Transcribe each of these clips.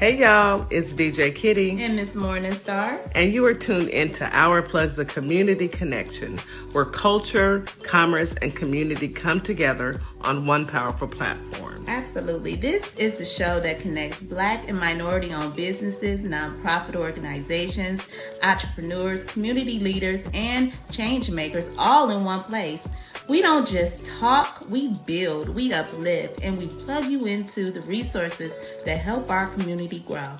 Hey y'all, it's DJ Kitty. And Miss Morningstar. And you are tuned into Our Plugs, a community connection where culture, commerce, and community come together on one powerful platform. Absolutely. This is a show that connects Black and minority-owned businesses, nonprofit organizations, entrepreneurs, community leaders, and change makers all in one place. We don't just talk, we build, we uplift, and we plug you into the resources that help our community grow.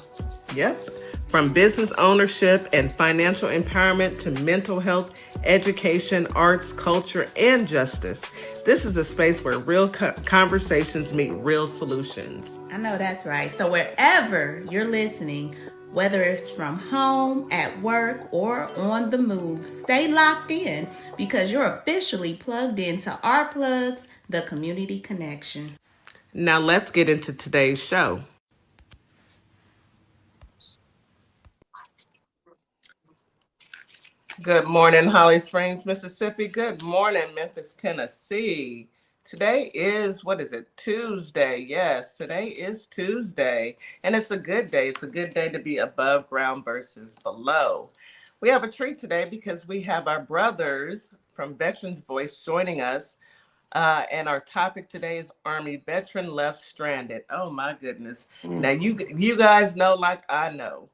Yep. From business ownership and financial empowerment to mental health, education, arts, culture, and justice. This is a space where real conversations meet real solutions. I know that's right. So wherever you're listening, whether it's from home, at work, or on the move, stay locked in because you're officially plugged into Our Plugs, the community connection. Now let's get into today's show. Good morning, Holly Springs, Mississippi. Good morning, Memphis, Tennessee. Today is, Tuesday. Yes, today is Tuesday. And it's a good day. It's a good day to be above ground versus below. We have a treat today because we have our brothers from Veterans Voice joining us. And our topic today is Army Veteran Left Stranded. Oh, my goodness. Now, you guys know, like I know,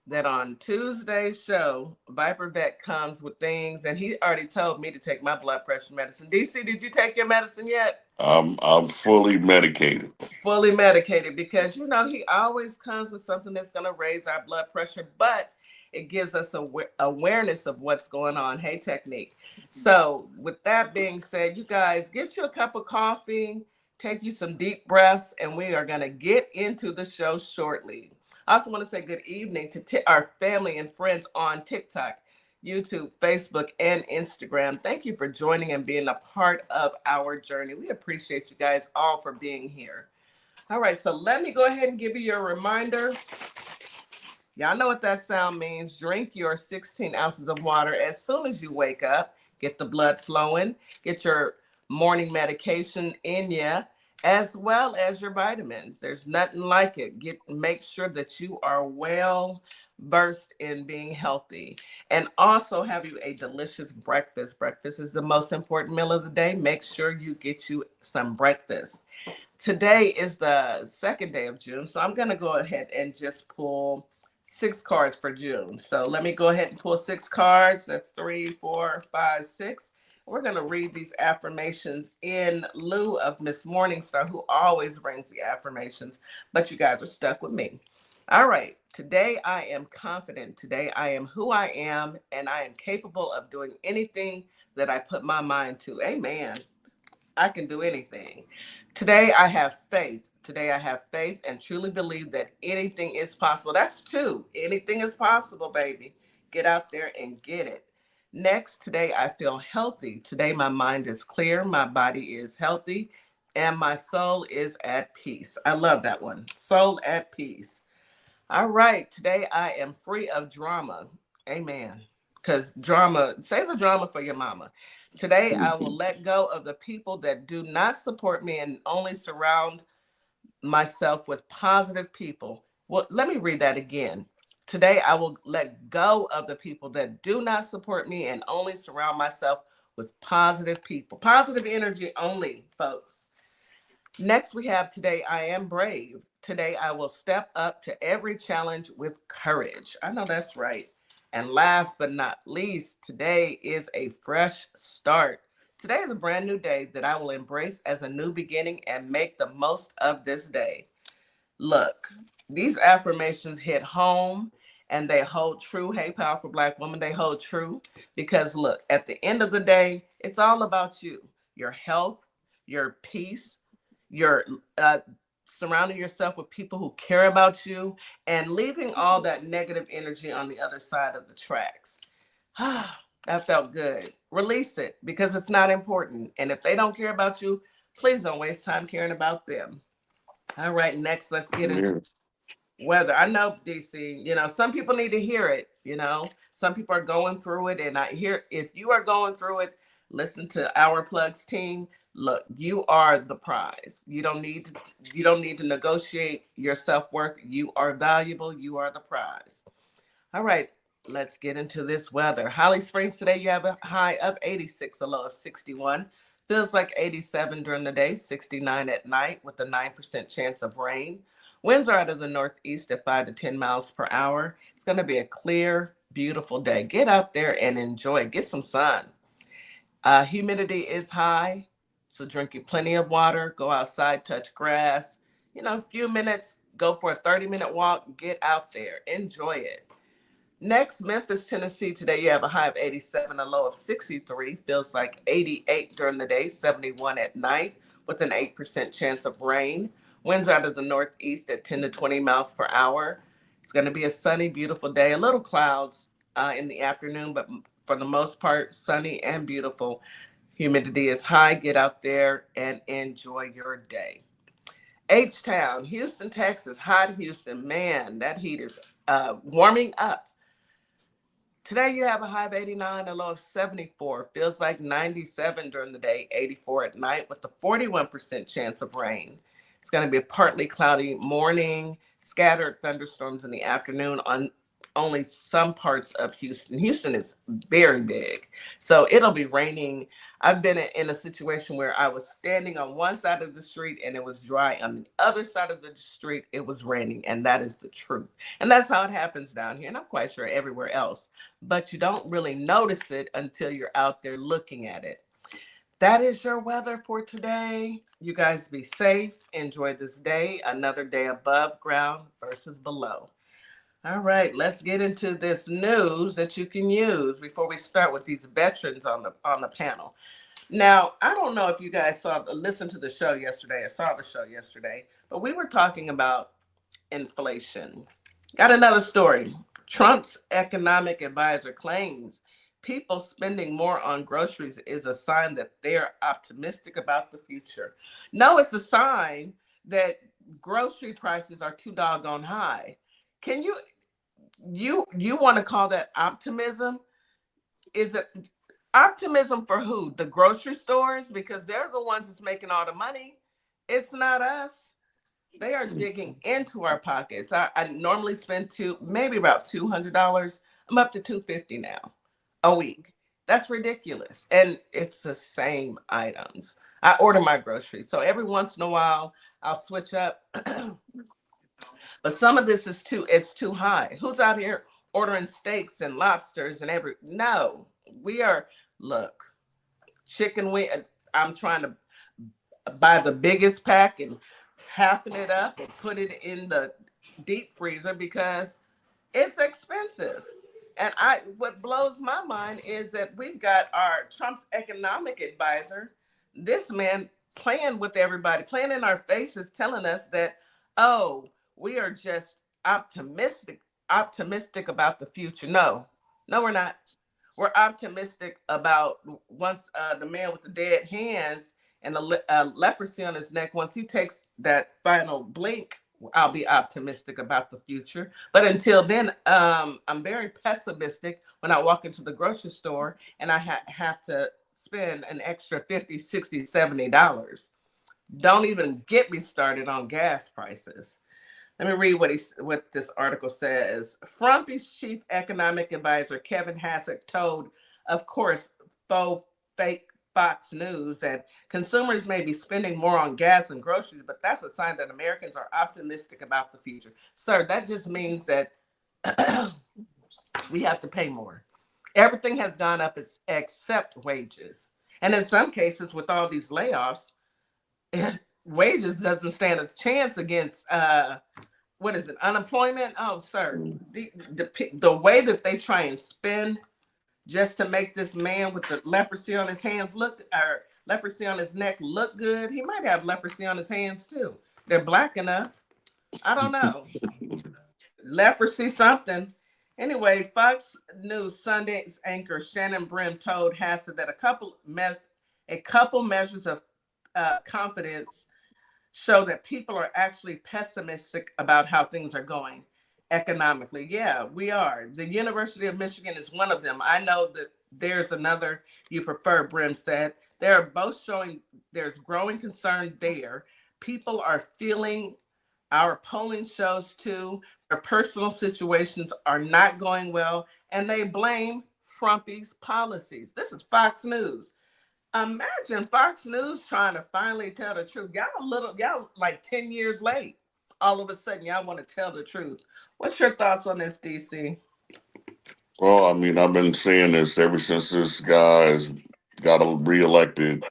that on Tuesday's show, viper.vet comes with things, and he already told me to take my blood pressure medicine. DC, did you take your medicine yet? I'm fully medicated. Fully medicated, because he always comes with something that's going to raise our blood pressure, but it gives us awareness of what's going on. Hey, Technique. So with that being said, you guys get you a cup of coffee, take you some deep breaths, and we are going to get into the show shortly. I also want to say good evening to our family and friends on TikTok, YouTube, Facebook, and Instagram. Thank you for joining and being a part of our journey. We appreciate you guys all for being here. All right, so let me go ahead and give you your reminder. Y'all know what that sound means. Drink your 16 ounces of water as soon as you wake up. Get the blood flowing. Get your morning medication in you, as well as your vitamins. There's nothing like it. Make sure that you are well versed in being healthy, and also have you a delicious breakfast. Breakfast is the most important meal of the day. Make sure you get you some breakfast. Today is the second day of June, so I'm going to go ahead and just pull 6 cards for June. So let me go ahead and pull 6 cards. That's 3, 4, 5, 6. We're going to read these affirmations in lieu of Miss Morningstar, who always brings the affirmations, but you guys are stuck with me. All right. Today I am confident. Today I am who I am, and I am capable of doing anything that I put my mind to. Amen. I can do anything. Today I have faith. Today I have faith and truly believe that anything is possible. That's 2. Anything is possible, baby. Get out there and get it. Next, today I feel healthy. Today my mind is clear, my body is healthy, and my soul is at peace. I love that one. Soul at peace. All right. Today I am free of drama. Amen. Because drama, say the drama for your mama. Today I will let go of the people that do not support me and only surround myself with positive people. Well, let me read that again. Today I will let go of the people that do not support me and only surround myself with positive people. Positive energy only, folks. Next, we have today I am brave. Today I will step up to every challenge with courage. I know that's right. And last but not least, today is a fresh start. Today is a brand new day that I will embrace as a new beginning and make the most of this day. Look, these affirmations hit home and they hold true. Hey, powerful Black woman, they hold true because look, at the end of the day, it's all about you, your health, your peace, your surrounding yourself with people who care about you, and leaving all that negative energy on the other side of the tracks. That felt good. Release it because it's not important. And if they don't care about you, please don't waste time caring about them. All right, next, let's get into weather. I know, DC, some people need to hear it. Some people are going through it. And if you are going through it, listen to our plugs team. Look, you are the prize. You don't need to negotiate your self-worth. You are valuable. You are the prize. All right, let's get into this weather. Holly Springs today, you have a high of 86, a low of 61. Feels like 87 during the day, 69 at night with a 9% chance of rain. Winds are out of the northeast at 5 to 10 miles per hour. It's going to be a clear, beautiful day. Get out there and enjoy. Get some sun. Humidity is high, so drink you plenty of water. Go outside, touch grass. A few minutes, go for a 30-minute walk. Get out there. Enjoy it. Next, Memphis, Tennessee. Today you have a high of 87, a low of 63. Feels like 88 during the day, 71 at night with an 8% chance of rain. Winds out of the northeast at 10 to 20 miles per hour. It's going to be a sunny, beautiful day. A little clouds in the afternoon, but for the most part, sunny and beautiful. Humidity is high. Get out there and enjoy your day. H-Town, Houston, Texas. Hot Houston. Man, that heat is warming up. Today you have a high of 89, a low of 74. Feels like 97 during the day, 84 at night with a 41% chance of rain. It's going to be a partly cloudy morning, scattered thunderstorms in the afternoon on only some parts of Houston. Houston is very big, so it'll be raining. I've been in a situation where I was standing on one side of the street and it was dry. On the other side of the street, it was raining, and that is the truth. And that's how it happens down here, and I'm quite sure everywhere else. But you don't really notice it until you're out there looking at it. That is your weather for today. You guys be safe. Enjoy this day. Another day above ground versus below. All right, let's get into this news that you can use before we start with these veterans on the panel. Now, I don't know if you guys listened to the show yesterday or saw the show yesterday, but we were talking about inflation. Got another story. Trump's economic advisor claims people spending more on groceries is a sign that they're optimistic about the future. No, it's a sign that grocery prices are too doggone high. Can you want to call that optimism? Is it optimism for who? The grocery stores? Because they're the ones that's making all the money. It's not us. They are digging into our pockets. I normally spend maybe about $200. I'm up to $250 now a week. That's ridiculous. And it's the same items. I order my groceries. So every once in a while, I'll switch up. But some of this it's too high. Who's out here ordering steaks and lobsters and no, look, chicken wing. I'm trying to buy the biggest pack and halving it up and put it in the deep freezer because it's expensive. And what blows my mind is that we've got our Trump's economic advisor, this man playing with everybody, playing in our faces, telling us that, oh, we are just optimistic about the future. No, we're not. We're optimistic about once the man with the dead hands and the leprosy on his neck, once he takes that final blink, I'll be optimistic about the future. But until then, I'm very pessimistic when I walk into the grocery store and I have to spend an extra $50, $60, $70. Don't even get me started on gas prices. Let me read what this article says. Frumpy's chief economic advisor, Kevin Hassett, told, of course, fake Fox News that consumers may be spending more on gas and groceries, but that's a sign that Americans are optimistic about the future. Sir, that just means that we have to pay more. Everything has gone up except wages. And in some cases, with all these layoffs, wages doesn't stand a chance against what is it, unemployment? Oh, sir, the way that they try and spend just to make this man with the leprosy on his hands or leprosy on his neck look good. He might have leprosy on his hands too. They're black enough. I don't know. Leprosy something. Anyway, Fox News Sunday's anchor Shannon Brim told Hassett that a couple measures of confidence show that people are actually pessimistic about how things are going economically. Yeah, we are. The University of Michigan is one of them. I know that there's another you prefer, Brim said. They are both showing there's growing concern there. People are feeling our polling shows too. Their personal situations are not going well, and they blame Trumpy's policies. This is Fox News. Imagine Fox News trying to finally tell the truth. Y'all like 10 years late. All of a sudden, y'all want to tell the truth. What's your thoughts on this, DC? Well, I mean, I've been saying this ever since this guy's got reelected.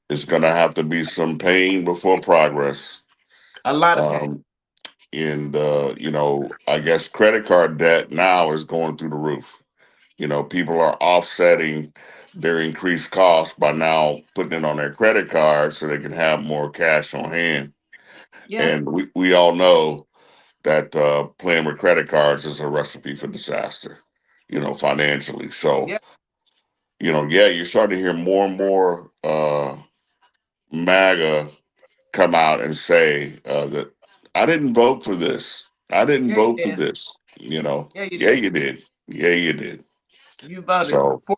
It's going to have to be some pain before progress. A lot of pain. Um, and, I guess credit card debt now is going through the roof. People are offsetting their increased costs by now putting it on their credit card so they can have more cash on hand. Yeah, And we all know that playing with credit cards is a recipe for disaster, financially. So, yeah, yeah, you're starting to hear more and more MAGA come out and say that I didn't vote for this. I didn't yeah, you vote for did. this. Yeah, you Yeah, did. you did. Yeah, you did. You voted So, for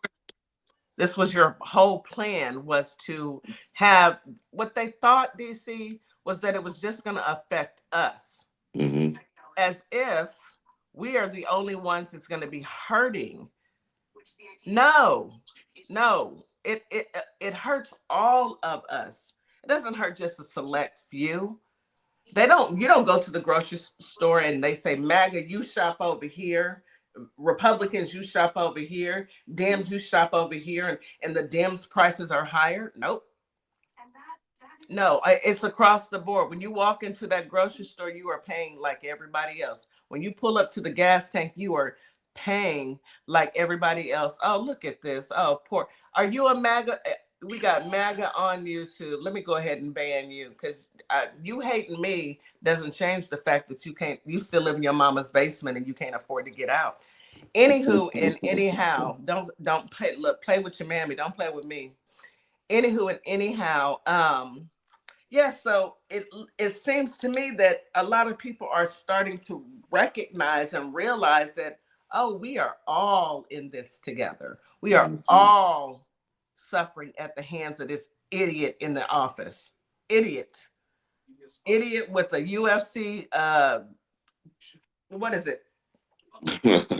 this. Was your whole plan was to have what they thought, DC, was that it was just going to affect us, hmm as if we are the only ones it's going to be hurting. No, no, it hurts all of us. It doesn't hurt just a select few. They don't. You don't go to the grocery store and they say, MAGA, you shop over here. Republicans, you shop over here. Dems, you shop over here, and the Dems prices are higher. Nope. No, it's across the board. When you walk into that grocery store, you are paying like everybody else. When you pull up to the gas tank, you are paying like everybody else. Oh, look at this. Oh, poor. Are you a MAGA? We got MAGA on YouTube. Let me go ahead and ban you because you hating me doesn't change the fact that you can't. You still live in your mama's basement and you can't afford to get out. Anywho and anyhow, don't play. Look, play with your mammy. Don't play with me. Anywho and anyhow, yeah, so it seems to me that a lot of people are starting to recognize and realize that, oh, we are all in this together. We are all suffering at the hands of this idiot in the office. Idiot. Idiot with a UFC what is it?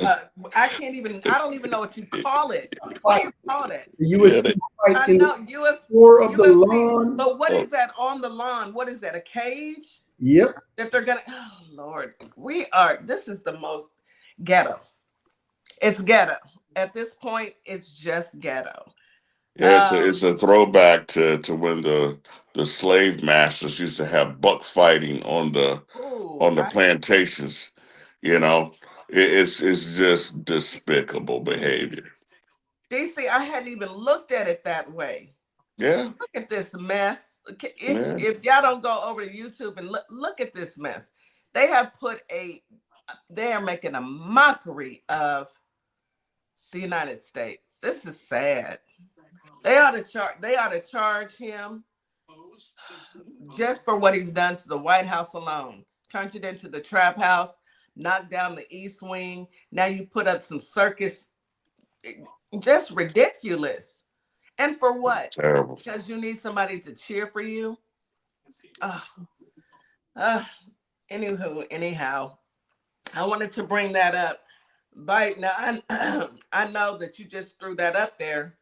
Uh, I don't even know what you call it. What do Fight you call that? the yeah, USC fight I in the know floor of the UFC, lawn. but what oh, is that on the lawn? What is that? A cage Yep. that they're gonna? Oh Lord, we are. This is the most ghetto. It's ghetto. At this point, it's just ghetto. yeah, it's a Um. throwback to when the slave masters used to have buck fighting Ooh, on the plantations. You know, it's just despicable behavior. DC, I hadn't even looked at it that way. Yeah, Look at this mess. yeah. If y'all don't go over to YouTube and look at this mess, they have put a. They are making a mockery of the United States. This is sad. They ought to charge. They ought to charge him just for what he's done to the White House alone. Turned it into the trap house, knocked down the East Wing. Now you put up some circus. Just ridiculous. And for what? Terrible. Because you need somebody to cheer for you. Uh, uh, anywho, anyhow, I wanted to bring that up. Bite. Now I know that you just threw that up there.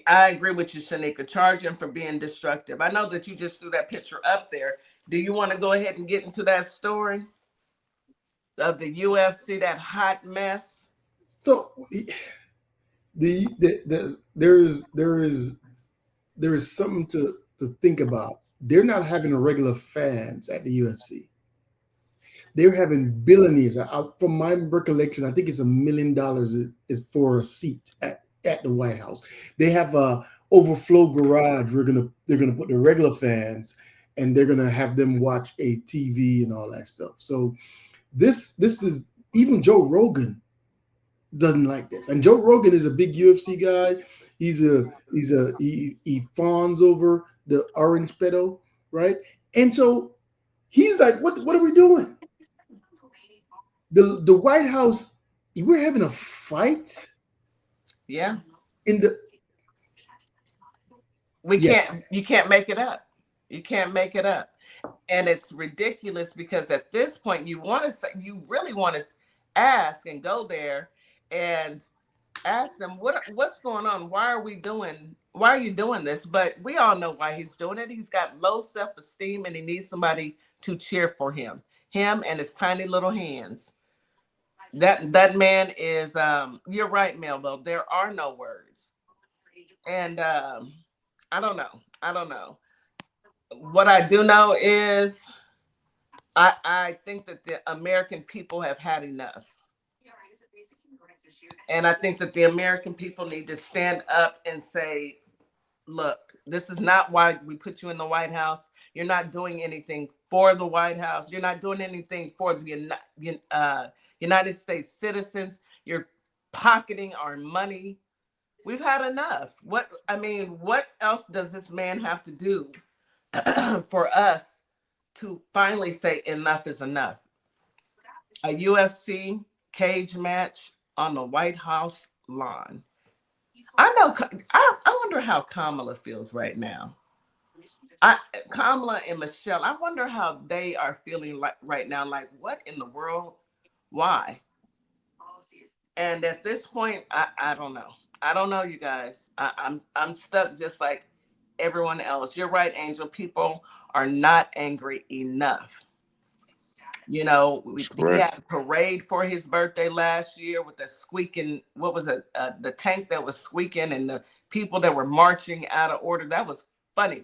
I agree with you, Shanika. Charge him for being destructive. I know that you just threw that picture up there. Do you want to go ahead and get into that story of the UFC, that hot mess? So there is something to think about. They're not having regular fans at the UFC. They're having billionaires. From my recollection, I think it's $1 million is for a seat at the White House. They have a overflow garage. They're gonna put the regular fans, and they're gonna have them watch a TV and all that stuff. So this is even Joe Rogan doesn't like this. And Joe Rogan is a big UFC guy. He fawns over the orange pedo, right? And so he's like, what are we doing? The White House, we're having a fight Yeah. In the We yeah, can't, you can't make it up. You can't make it up. And it's ridiculous because at this point you want to say, you really want to ask and go there and ask them what's going on. Why are you doing this? But we all know why he's doing it. He's got low self-esteem and he needs somebody to cheer for him and his tiny little hands. That man is you're right, Melville, there are no words. And I don't know, I don't know. What I do know is I think that the American people have had enough. And I think that the American people need to stand up and say, look, this is not why we put you in the White House. You're not doing anything for the White House. You're not doing anything for the United States citizens. You're pocketing our money. We've had enough. What else does this man have to do for us to finally say enough is enough? A UFC cage match on the White House lawn. I know. I wonder how Kamala feels right now. Kamala and Michelle. I wonder how they are feeling like right now. Like, what in the world? Why? And at this point, I don't know. I don't know, you guys. I'm stuck just like everyone else. You're right, Angel. People are not angry enough. You know, That's he correct. had a parade for his birthday last year with the squeaking, what was it? The tank that was squeaking and the people that were marching out of order. That was funny.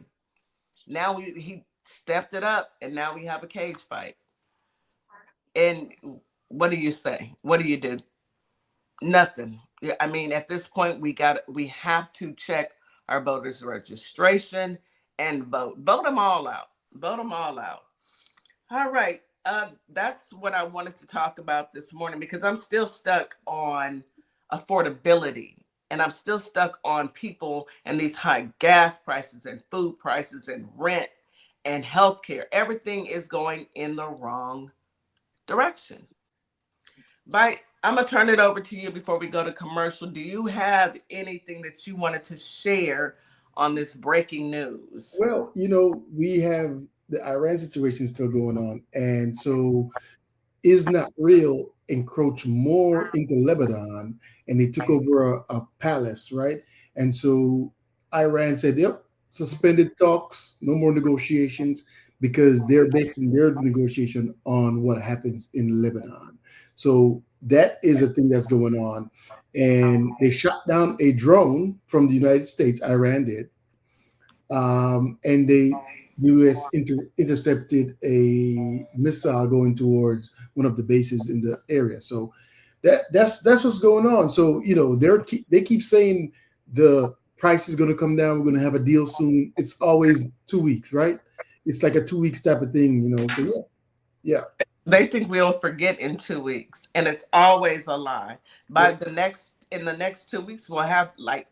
Now he stepped it up and now we have a cage fight. And what do you say? What do you do? Nothing. Yeah, I mean, at this point, we have to check our voters' registration and vote. Vote them all out. Vote them all out. All right. That's what I wanted to talk about this morning because I'm still stuck on affordability and I'm still stuck on people and these high gas prices and food prices and rent and healthcare. Everything is going in the wrong direction. Bye. I'm going to turn it over to you before we go to commercial. Do you have anything that you wanted to share on this breaking news? well, we have the Iran situation still going on, and so is not real encroach more into Lebanon, and they took over a palace, right? And so Iran said, "Yep, suspended talks, no more negotiations," because they're basing their negotiation on what happens in Lebanon. So that is a thing that's going on, and they shot down a drone from the United States. Iran did, and the U.S. intercepted a missile going towards one of the bases in the area. So that's what's going on. So they keep saying the price is going to come down. We're going to have a deal soon. It's always 2 weeks, right? It's like a 2 weeks type of thing, So yeah. They think we'll forget in 2 weeks, and it's always a lie. Yeah. In the next 2 weeks, we'll have like,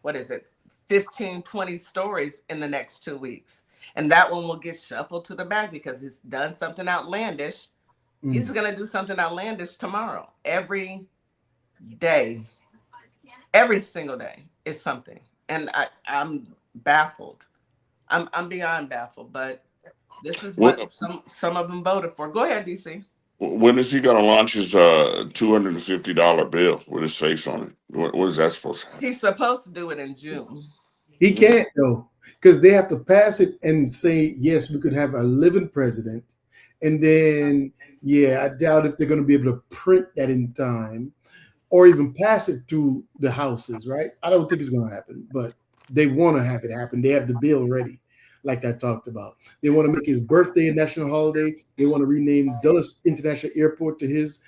what is it, 15, 20 stories in the next 2 weeks. And that one will get shuffled to the back because he's done something outlandish. He's Mm. going to do something outlandish tomorrow. Day, every single day is something. And I'm baffled. I'm beyond baffled, but this is When, what some of them voted for. Go ahead, DC. when is he going to launch his $250 bill with his face on it? What is that supposed to happen? He's supposed to do it in June. He can't though, because they have to pass it and say yes, we could have a living president, and then yeah, I doubt if they're going to be able to print that in time or even pass it through the houses, right? I don't think it's going to happen, but they want to have it happen. They have the bill ready, like I talked about. They want to make his birthday a national holiday. They want to rename Dulles International Airport to his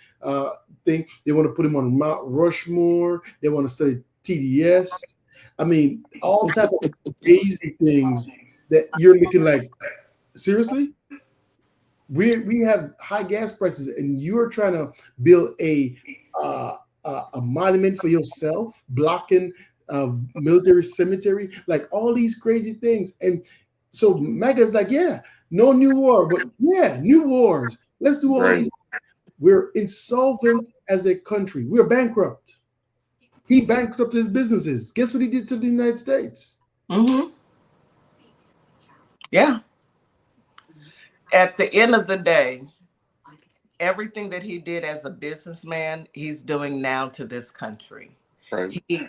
thing. They want to put him on Mount Rushmore. They want to study TDS. I mean, all type of crazy things that you're looking like, seriously? We have high gas prices, and you're trying to build a monument for yourself, blocking a military cemetery, like all these crazy things. And so MAGA's like, yeah, no new war, but yeah, new wars. Let's do all Right. these. We're insolvent as a country. We're bankrupt. He bankrupted his businesses. Guess what he did to the United States? Mm-hmm. Yeah. At the end of the day, everything that he did as a businessman, he's doing now to this country. Right. He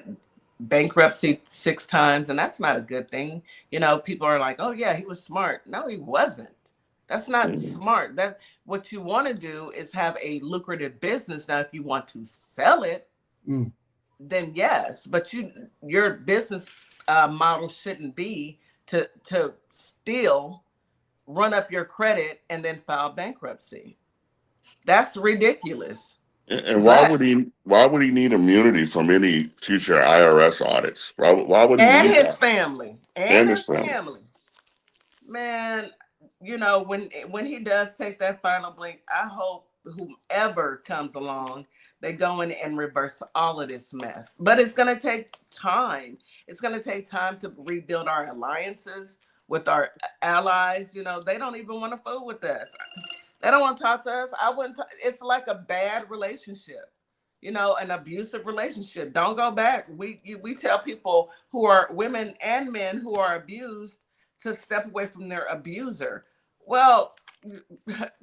bankruptcy 6 times, and that's not a good thing. You know, people are like, "Oh yeah, he was smart." No, he wasn't. That's not smart. That what you want to do is have a lucrative business. Now, if you want to sell it, then yes, but your business model shouldn't be to steal, run up your credit, and then file bankruptcy. That's ridiculous. And But why would he need immunity from any future IRS audits? Why would he and need his that? family, and And his his family. family, man. You know, when he does take that final blink, I hope whomever comes along, they go in and reverse all of this mess. But it's going to take time. It's going to take time to rebuild our alliances with our allies. You know, they don't even want to fool with us. They don't want to talk to us. I wouldn't. It's like a bad relationship, you know, an abusive relationship. Don't go back. We tell people who are women and men who are abused to step away from their abuser. Well,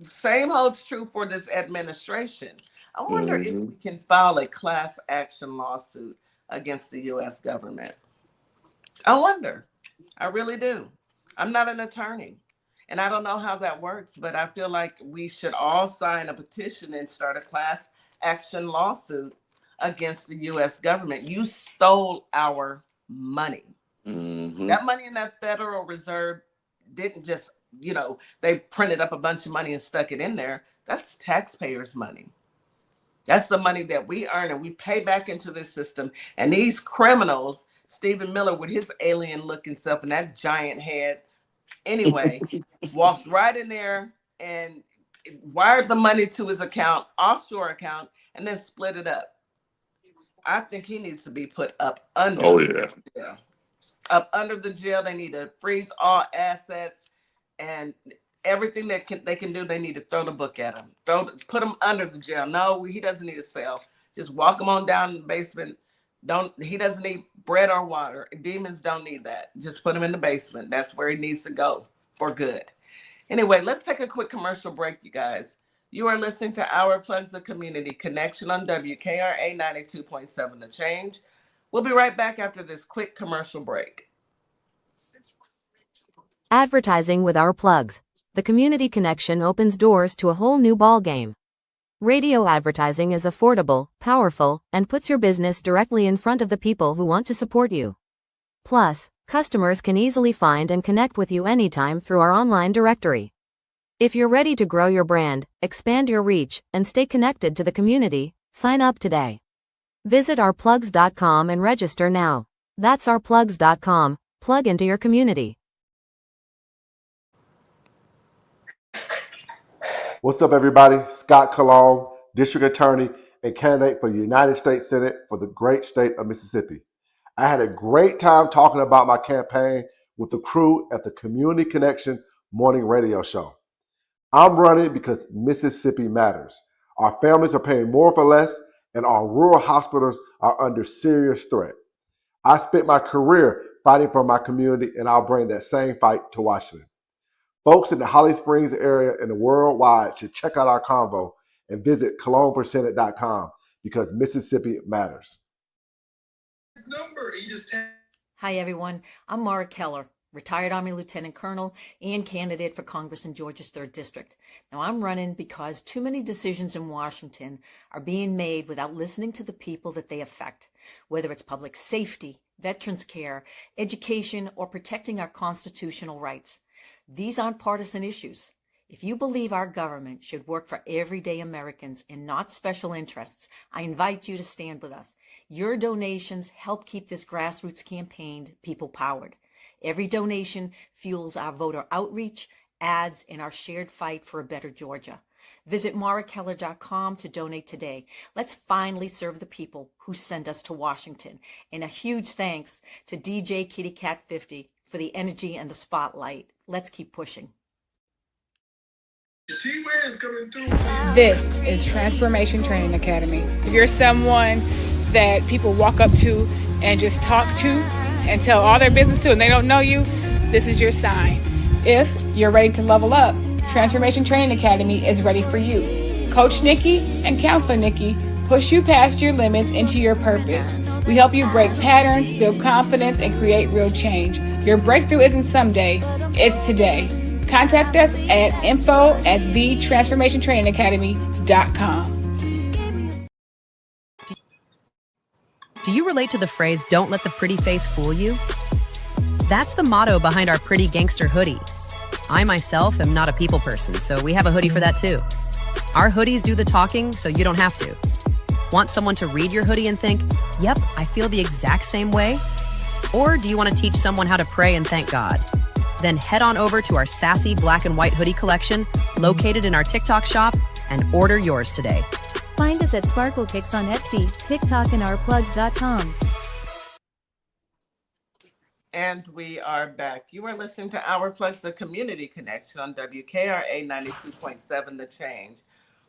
same holds true for this administration. I wonder if we can file a class action lawsuit against the U.S. government. I wonder. I really do. I'm not an attorney, and I don't know how that works, but I feel like we should all sign a petition and start a class action lawsuit against the U.S. government. You stole our money. That money in that Federal Reserve didn't just, you know, they printed up a bunch of money and stuck it in there. That's taxpayers' money. That's the money that we earn and we pay back into this system. And these criminals, Stephen Miller with his alien looking self and that giant head, anyway, walked right in there and wired the money to his account, offshore account, and then split it up. I think he needs to be put up under. Oh yeah. Yeah. Up under the jail. They need to freeze all assets and everything that they can do. They need to throw the book at him. Put him under the jail. No, he doesn't need a cell. Just walk him on down in the basement. He doesn't need bread or water. Demons don't need that. Just put him in the basement. That's where he needs to go for good. Anyway, let's take a quick commercial break, you guys. You are listening to Our Plugs, the Community Connection on WKRA 92.7 The Change. We'll be right back after this quick commercial break. Advertising with Our Plugs. The Community Connection opens doors to a whole new ballgame. Radio advertising is affordable, powerful, and puts your business directly in front of the people who want to support you. Plus, customers can easily find and connect with you anytime through our online directory. If you're ready to grow your brand, expand your reach, and stay connected to the community, sign up today. Visit ourplugs.com and register now. That's ourplugs.com. Plug into your community. What's up, everybody? Scott Cologne, District Attorney and candidate for the United States Senate for the great state of Mississippi. I had a great time talking about my campaign with the crew at the Community Connection morning radio show. I'm running because Mississippi matters. Our families are paying more for less, and our rural hospitals are under serious threat. I spent my career fighting for my community, and I'll bring that same fight to Washington. Folks in the Holly Springs area and the worldwide should check out our convo and visit cologneforsenate.com because Mississippi matters. Hi, everyone. I'm Mara Keller, retired Army Lieutenant Colonel and candidate for Congress in Georgia's 3rd District. Now, I'm running because too many decisions in Washington are being made without listening to the people that they affect, whether it's public safety, veterans care, education, or protecting our constitutional rights. These aren't partisan issues. If you believe our government should work for everyday Americans and not special interests, I invite you to stand with us. Your donations help keep this grassroots campaign people-powered. Every donation fuels our voter outreach, ads, and our shared fight for a better Georgia. Visit marakeller.com to donate today. Let's finally serve the people who send us to Washington. And a huge thanks to DJ Kitty Cat 50 for the energy and the spotlight. Let's keep pushing. This is Transformation Training Academy. If you're someone that people walk up to and just talk to and tell all their business to, and they don't know you, this is your sign. If you're ready to level up, Transformation Training Academy is ready for you. Coach Nikki and Counselor Nikki push you past your limits into your purpose. We help you break patterns, build confidence, and create real change. Your breakthrough isn't someday, it's today. Contact us at info@thetransformationtrainingacademy.com. Do you relate to the phrase, "Don't let the pretty face fool you"? That's the motto behind our Pretty Gangster hoodie. I myself am not a people person, so we have a hoodie for that too. Our hoodies do the talking, so you don't have to. Want someone to read your hoodie and think, "Yep, I feel the exact same way"? Or do you want to teach someone how to pray and thank God? Then head on over to our sassy black and white hoodie collection located in our TikTok shop and order yours today. Find us at Sparkle Kicks on Etsy, TikTok, and ourplugs.com. And we are back. You are listening to Our Plugs, the Community Connection on WKRA 92.7 The Change.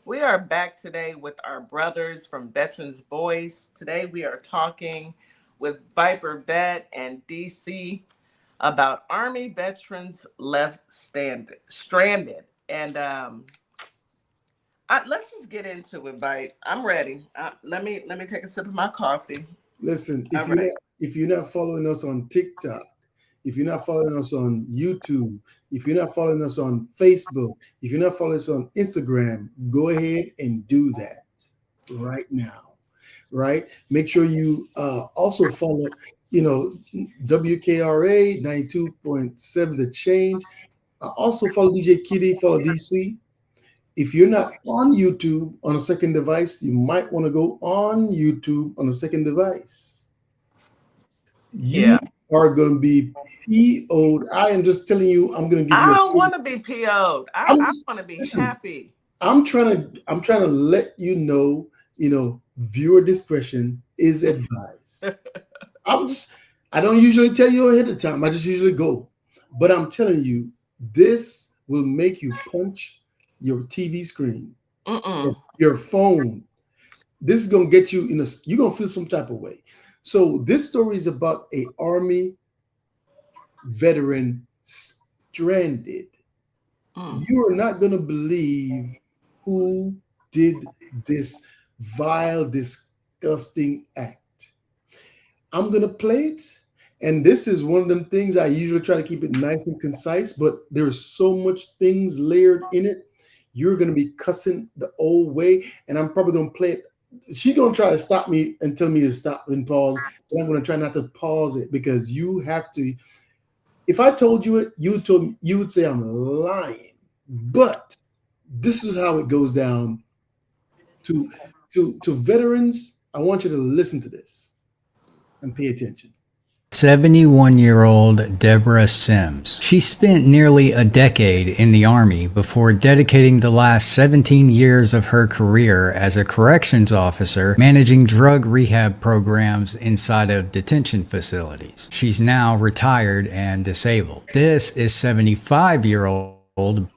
We are back today with our brothers from Veterans Voice. Today we are talking with viper.vet and DC about Army veterans left stranded. And let's just get into it, Bite. I'm ready. Let me take a sip of my coffee. Listen, if you're not following us on TikTok, if you're not following us on YouTube, if you're not following us on Facebook, if you're not following us on Instagram, go ahead and do that right now, right? Make sure you also follow, WKRA 92.7 The Change. Also follow DJ Kitty, follow DC. If you're not on YouTube on a second device, you might want to go on YouTube on a second device. You are going to be PO'd. I am just telling you, I'm going to give you. I don't want to be PO'd. I want to be happy. I'm trying to let you know, viewer discretion is advised. I don't usually tell you ahead of time. I just usually go. But I'm telling you, this will make you punch your TV screen, your phone. This is going to get you you're going to feel some type of way. So this story is about a Army veteran stranded. You are not going to believe who did this vile, disgusting act. I'm going to play it. And this is one of them things I usually try to keep it nice and concise, but there's so much things layered in it. You're going to be cussing the old way, and I'm probably going to play it. She's going to try to stop me and tell me to stop and pause, but I'm going to try not to pause it because you have to. If I told you it, you would say I'm lying. But this is how it goes down. To veterans, I want you to listen to this and pay attention. 71-year-old Deborah Sims. She spent nearly a decade in the Army before dedicating the last 17 years of her career as a corrections officer managing drug rehab programs inside of detention facilities. She's now retired and disabled. This is 75-year-old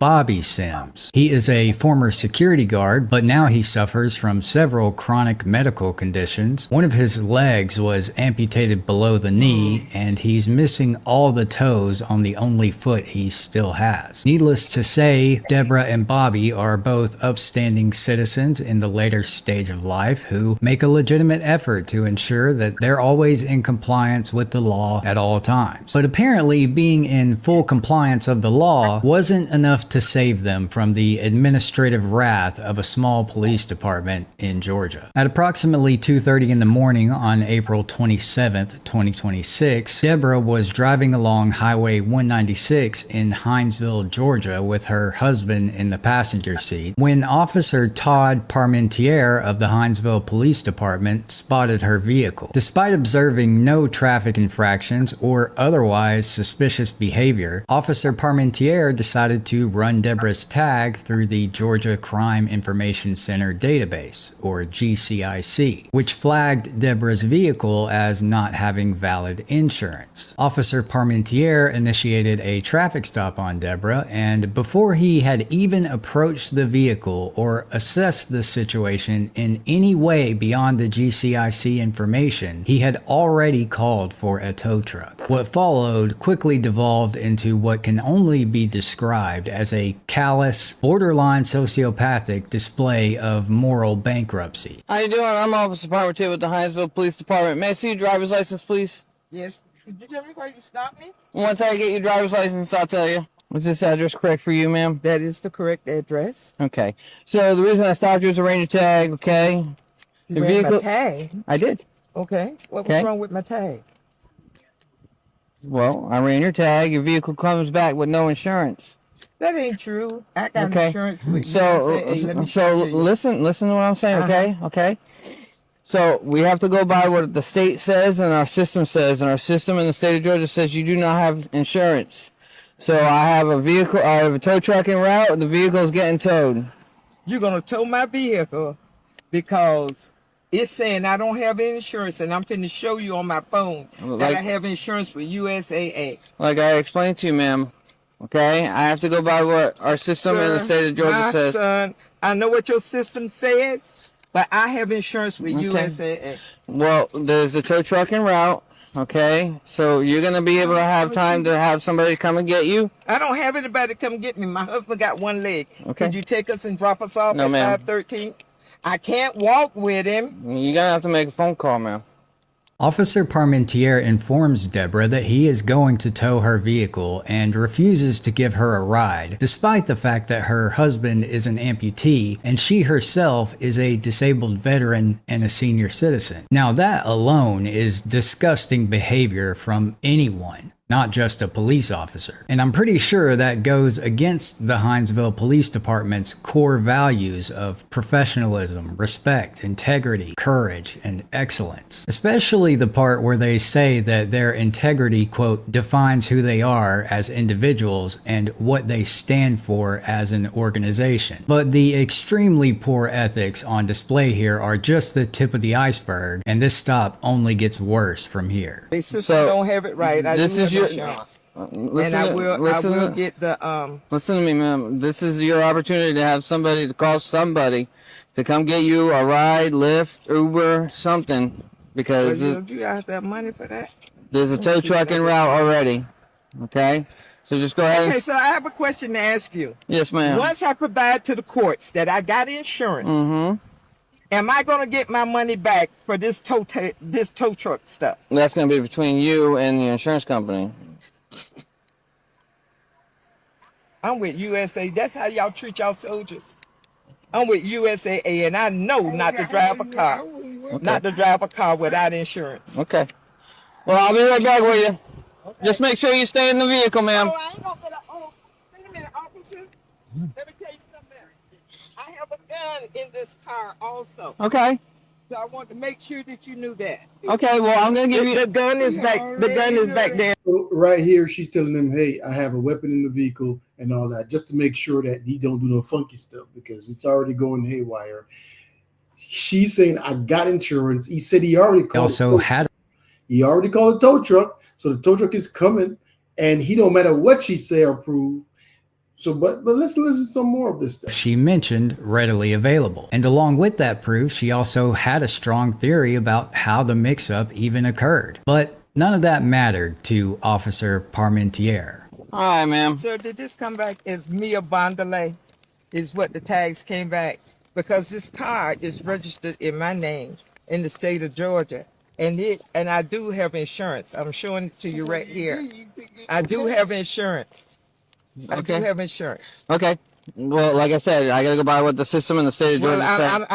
Bobby Sims. He is a former security guard, but now he suffers from several chronic medical conditions. One of his legs was amputated below the knee, and he's missing all the toes on the only foot he still has. Needless to say, Deborah and Bobby are both upstanding citizens in the later stage of life who make a legitimate effort to ensure that they're always in compliance with the law at all times. But apparently, being in full compliance of the law wasn't enough to save them from the administrative wrath of a small police department in Georgia. At approximately 2:30 in the morning on April 27th, 2026, Deborah was driving along Highway 196 in Hinesville, Georgia with her husband in the passenger seat when Officer Todd Parmentier of the Hinesville Police Department spotted her vehicle. Despite observing no traffic infractions or otherwise suspicious behavior, Officer Parmentier decided started to run Deborah's tag through the Georgia Crime Information Center database, or GCIC, which flagged Deborah's vehicle as not having valid insurance. Officer Parmentier initiated a traffic stop on Deborah, and before he had even approached the vehicle or assessed the situation in any way beyond the GCIC information, he had already called for a tow truck. What followed quickly devolved into what can only be described as a callous, borderline sociopathic display of moral bankruptcy. How you doing? I'm Officer Parmentier with the Hinesville Police Department. May I see your driver's license, please? Yes. Did you tell me why you stopped me? Once I get your driver's license, I'll tell you. Is this address correct for you, ma'am? That is the correct address. Okay. So the reason I stopped you was to arrange your tag, okay? You ran my tag? I did. Okay. What was wrong with my tag? Well, I ran your tag. Your vehicle comes back with no insurance. That ain't true. I got insurance with So listen to what I'm saying, okay? Okay. So we have to go by what the state says and our system says, and our system in the state of Georgia says you do not have insurance. So I have a vehicle, I have a tow truck en route, and the vehicle is getting towed. You're gonna tow my vehicle because it's saying I don't have insurance, and I'm finna show you on my phone that I have insurance with USAA. Like I explained to you, ma'am. Okay, I have to go by what our system in the state of Georgia says. Son, I know what your system says, but I have insurance with USAA. Well, there's a tow truck en route. Okay, so you're going to be able to have time to have somebody come and get you? I don't have anybody come get me. My husband got one leg. Okay. Could you take us and drop us off at 513? I can't walk with him. You're going to have to make a phone call, ma'am. Officer Parmentier informs Deborah that he is going to tow her vehicle and refuses to give her a ride, despite the fact that her husband is an amputee and she herself is a disabled veteran and a senior citizen. Now that alone is disgusting behavior from anyone, not just a police officer. And I'm pretty sure that goes against the Hinesville Police Department's core values of professionalism, respect, integrity, courage, and excellence. Especially the part where they say that their integrity, quote, defines who they are as individuals and what they stand for as an organization. But the extremely poor ethics on display here are just the tip of the iceberg, and this stop only gets worse from here. They sister don't have it right. This is your and I will get the Listen to me, ma'am. This is your opportunity to have somebody to call somebody to come get you a ride, Lyft, Uber, something, because you have to have money for that. There's a tow truck en route already. Okay, so just go ahead. Okay, so I have a question to ask you. Yes, ma'am. Once I provide to the courts that I got insurance, am I going to get my money back for this tow truck stuff? That's going to be between you and the insurance company. I'm with USA. That's how y'all treat y'all soldiers. I'm with USAA, and I know not to drive a car. Okay. Not to drive a car without insurance. Okay. Well, I'll be right back with you. Okay. Just make sure you stay in the vehicle, ma'am. Oh, I ain't gonna get wait a minute, officer. Let me tell you something. I have a gun in this car also. Okay. So I want to make sure that you knew that. Okay, well, I'm going to give you... The gun is back. The gun is back there. So right here, she's telling them, hey, I have a weapon in the vehicle and all that, just to make sure that he don't do no funky stuff because it's already going haywire. She's saying, I got insurance. He said he already called. He already called a tow truck. So the tow truck is coming and he don't matter what she say or prove. So, but let's listen to some more of this stuff. She mentioned readily available. And along with that proof, she also had a strong theory about how the mix-up even occurred. But none of that mattered to Officer Parmentier. Hi, ma'am. Sir, did this come back as Mia Bondele? Is what the tags came back? Because this car is registered in my name in the state of Georgia. And I do have insurance. I'm showing it to you right here. I do have insurance. I do have insurance. Okay. Well, like I said, I gotta go by what the system in the state of Georgia says.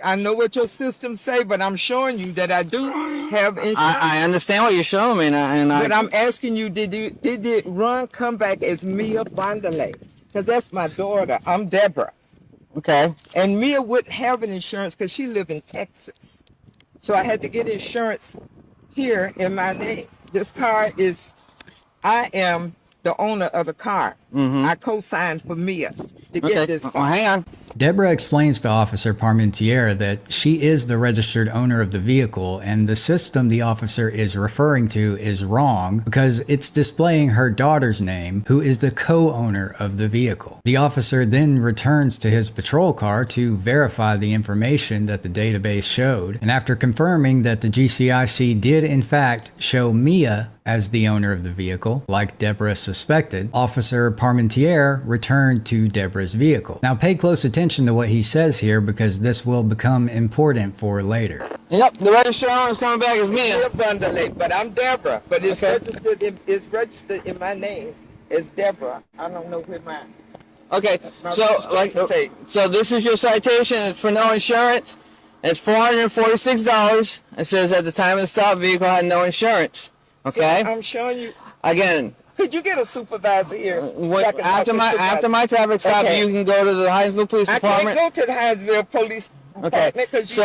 I know what your system say, but I'm showing you that I do have insurance. I understand what you're showing me, but I'm asking you, did it come back as Mia Bondele? Because that's my daughter. I'm Deborah. Okay. And Mia wouldn't have an insurance because she lives in Texas. So I had to get insurance here in my name. This car is, I am the owner of the car. I co-signed for Mia to get this car. Well, hang on. Deborah explains to Officer Parmentier that she is the registered owner of the vehicle, and the system the officer is referring to is wrong because it's displaying her daughter's name, who is the co-owner of the vehicle. The officer then returns to his patrol car to verify the information that the database showed, and after confirming that the GCIC did in fact show Mia as the owner of the vehicle, like Deborah suspected, Officer Parmentier returned to Deborah's vehicle. Now pay close attention to what he says here because this will become important for later. Yep, the registered owner is coming back as Mia. But I'm Deborah. But it's registered in my name. It's Deborah. I don't know where mine. Okay, so this is your citation. It's for no insurance. It's $446. It says at the time of the stop, vehicle had no insurance. Okay. So I'm showing you. Again. Could you get a supervisor here? After my traffic stop, you can go to the Hinesville Police Department. I can't go to the Hinesville Police Department. Okay. So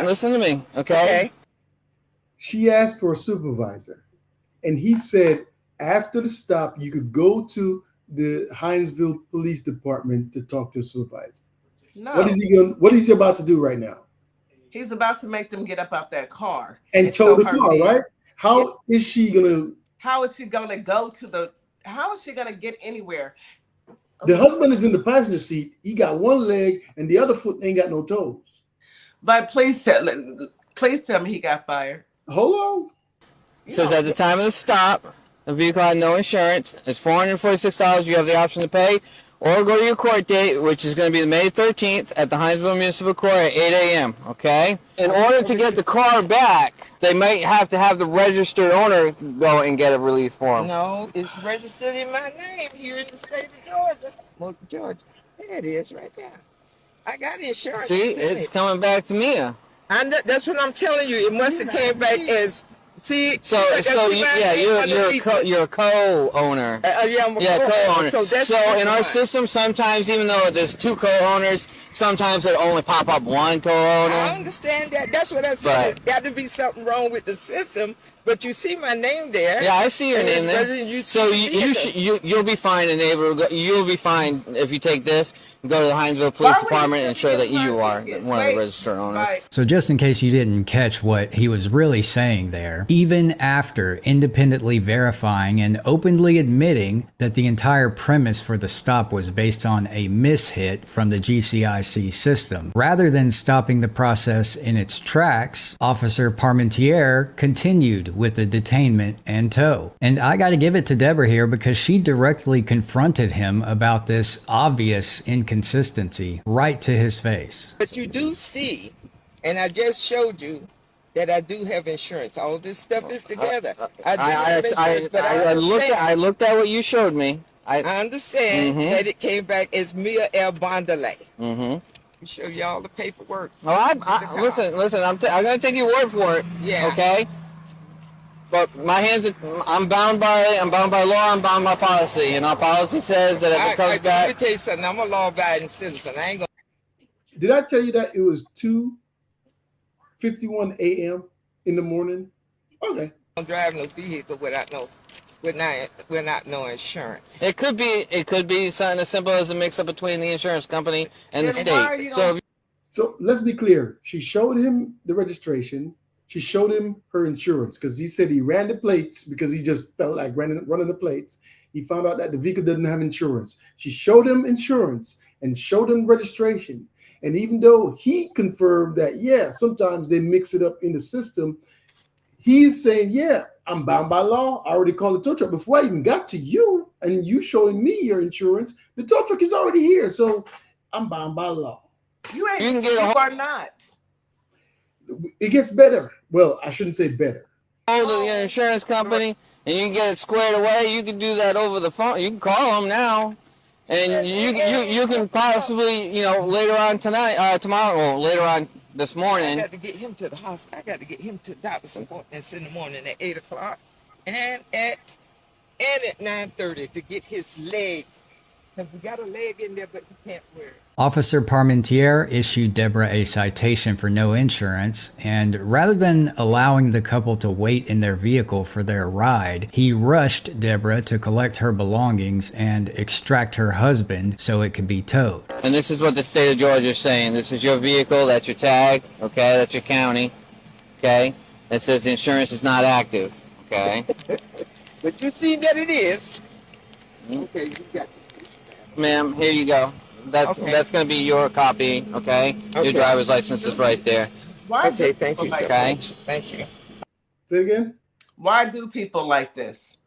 listen to me. Okay. She asked for a supervisor, and he said after the stop, you could go to the Hinesville Police Department to talk to a supervisor. No. What is he about to do right now? He's about to make them get up out that car and tow the car, right? How is she gonna go to the? How is she gonna get anywhere? The husband is in the passenger seat. He got one leg, and the other foot ain't got no toes. But please tell me he got fired. Hold on. It says at the time of the stop, the vehicle had no insurance. It's $446. You have the option to pay or go to your court date, which is going to be May 13th at the Hinesville Municipal Court at 8 a.m., okay? In order to get the car back, they might have to have the registered owner go and get a release form. No, it's registered in my name here in the state of Georgia. Well, Georgia, there it is right there. I got insurance. See, it's coming back to Mia. That's what I'm telling you. It must have came back as... See, you're a co-owner. Yeah, I'm a co-owner. So in our system, sometimes even though there's two co-owners, sometimes it only pop up one co-owner. I understand that. That's what I said. There's got to be something wrong with the system. But you see my name there. Yeah, I see your name there. So you'll be fine, and neighbor. You'll be fine if you take this and go to the Hinesville Police Department and show that you are one of the registered owners. So just in case you didn't catch what he was really saying there, even after independently verifying and openly admitting that the entire premise for the stop was based on a mishit from the GCIC system, rather than stopping the process in its tracks, Officer Parmentier continued with the detainment and tow. And I got to give it to Deborah here because she directly confronted him about this obvious inconsistency right to his face. But you do see, and I just showed you, that I do have insurance. All this stuff is together. I looked at what you showed me. I understand that it came back as Mia El Bondale. We show you all the paperwork. Listen. I'm gonna take your word for it. Yeah. Okay. But I'm bound by law. I'm bound by policy, and our policy says that if it comes back. Let me tell you something. I'm a law-abiding citizen. I ain't gonna. Did I tell you that it was 2:51 a.m. in the morning? Okay. I'm driving no vehicle without no insurance. It could be something as simple as a mix-up between the insurance company and the state. So let's be clear. She showed him the registration. She showed him her insurance because he said he ran the plates because he just felt like running the plates. He found out that the vehicle doesn't have insurance. She showed him insurance and showed him registration. And even though he confirmed that, yeah, sometimes they mix it up in the system, he's saying, yeah, I'm bound by law. I already called the tow truck before I even got to you, and you showing me your insurance. The tow truck is already here, so I'm bound by law. You are not. It gets better. Well, I shouldn't say better. Go to your insurance company and you can get it squared away. You can do that over the phone. You can call them now, and you can possibly later on tomorrow, or later on this morning. I got to get him to the hospital. I got to get him to doctor's appointments in the morning at 8:00 and at 9:30 to get his leg Because we got a leg in there, but you can't wear it. Officer Parmentier issued Deborah a citation for no insurance, and rather than allowing the couple to wait in their vehicle for their ride, he rushed Deborah to collect her belongings and extract her husband so it could be towed. And this is what the state of Georgia is saying. This is your vehicle, that's your tag, okay, that's your county, okay? It says the insurance is not active, okay? But you see that it is. Okay, you got it. Ma'am, here you go. That's going to be your copy, okay? Your driver's license is right there. Okay, thank you so much. Thank you. Say it again. Why do people like this?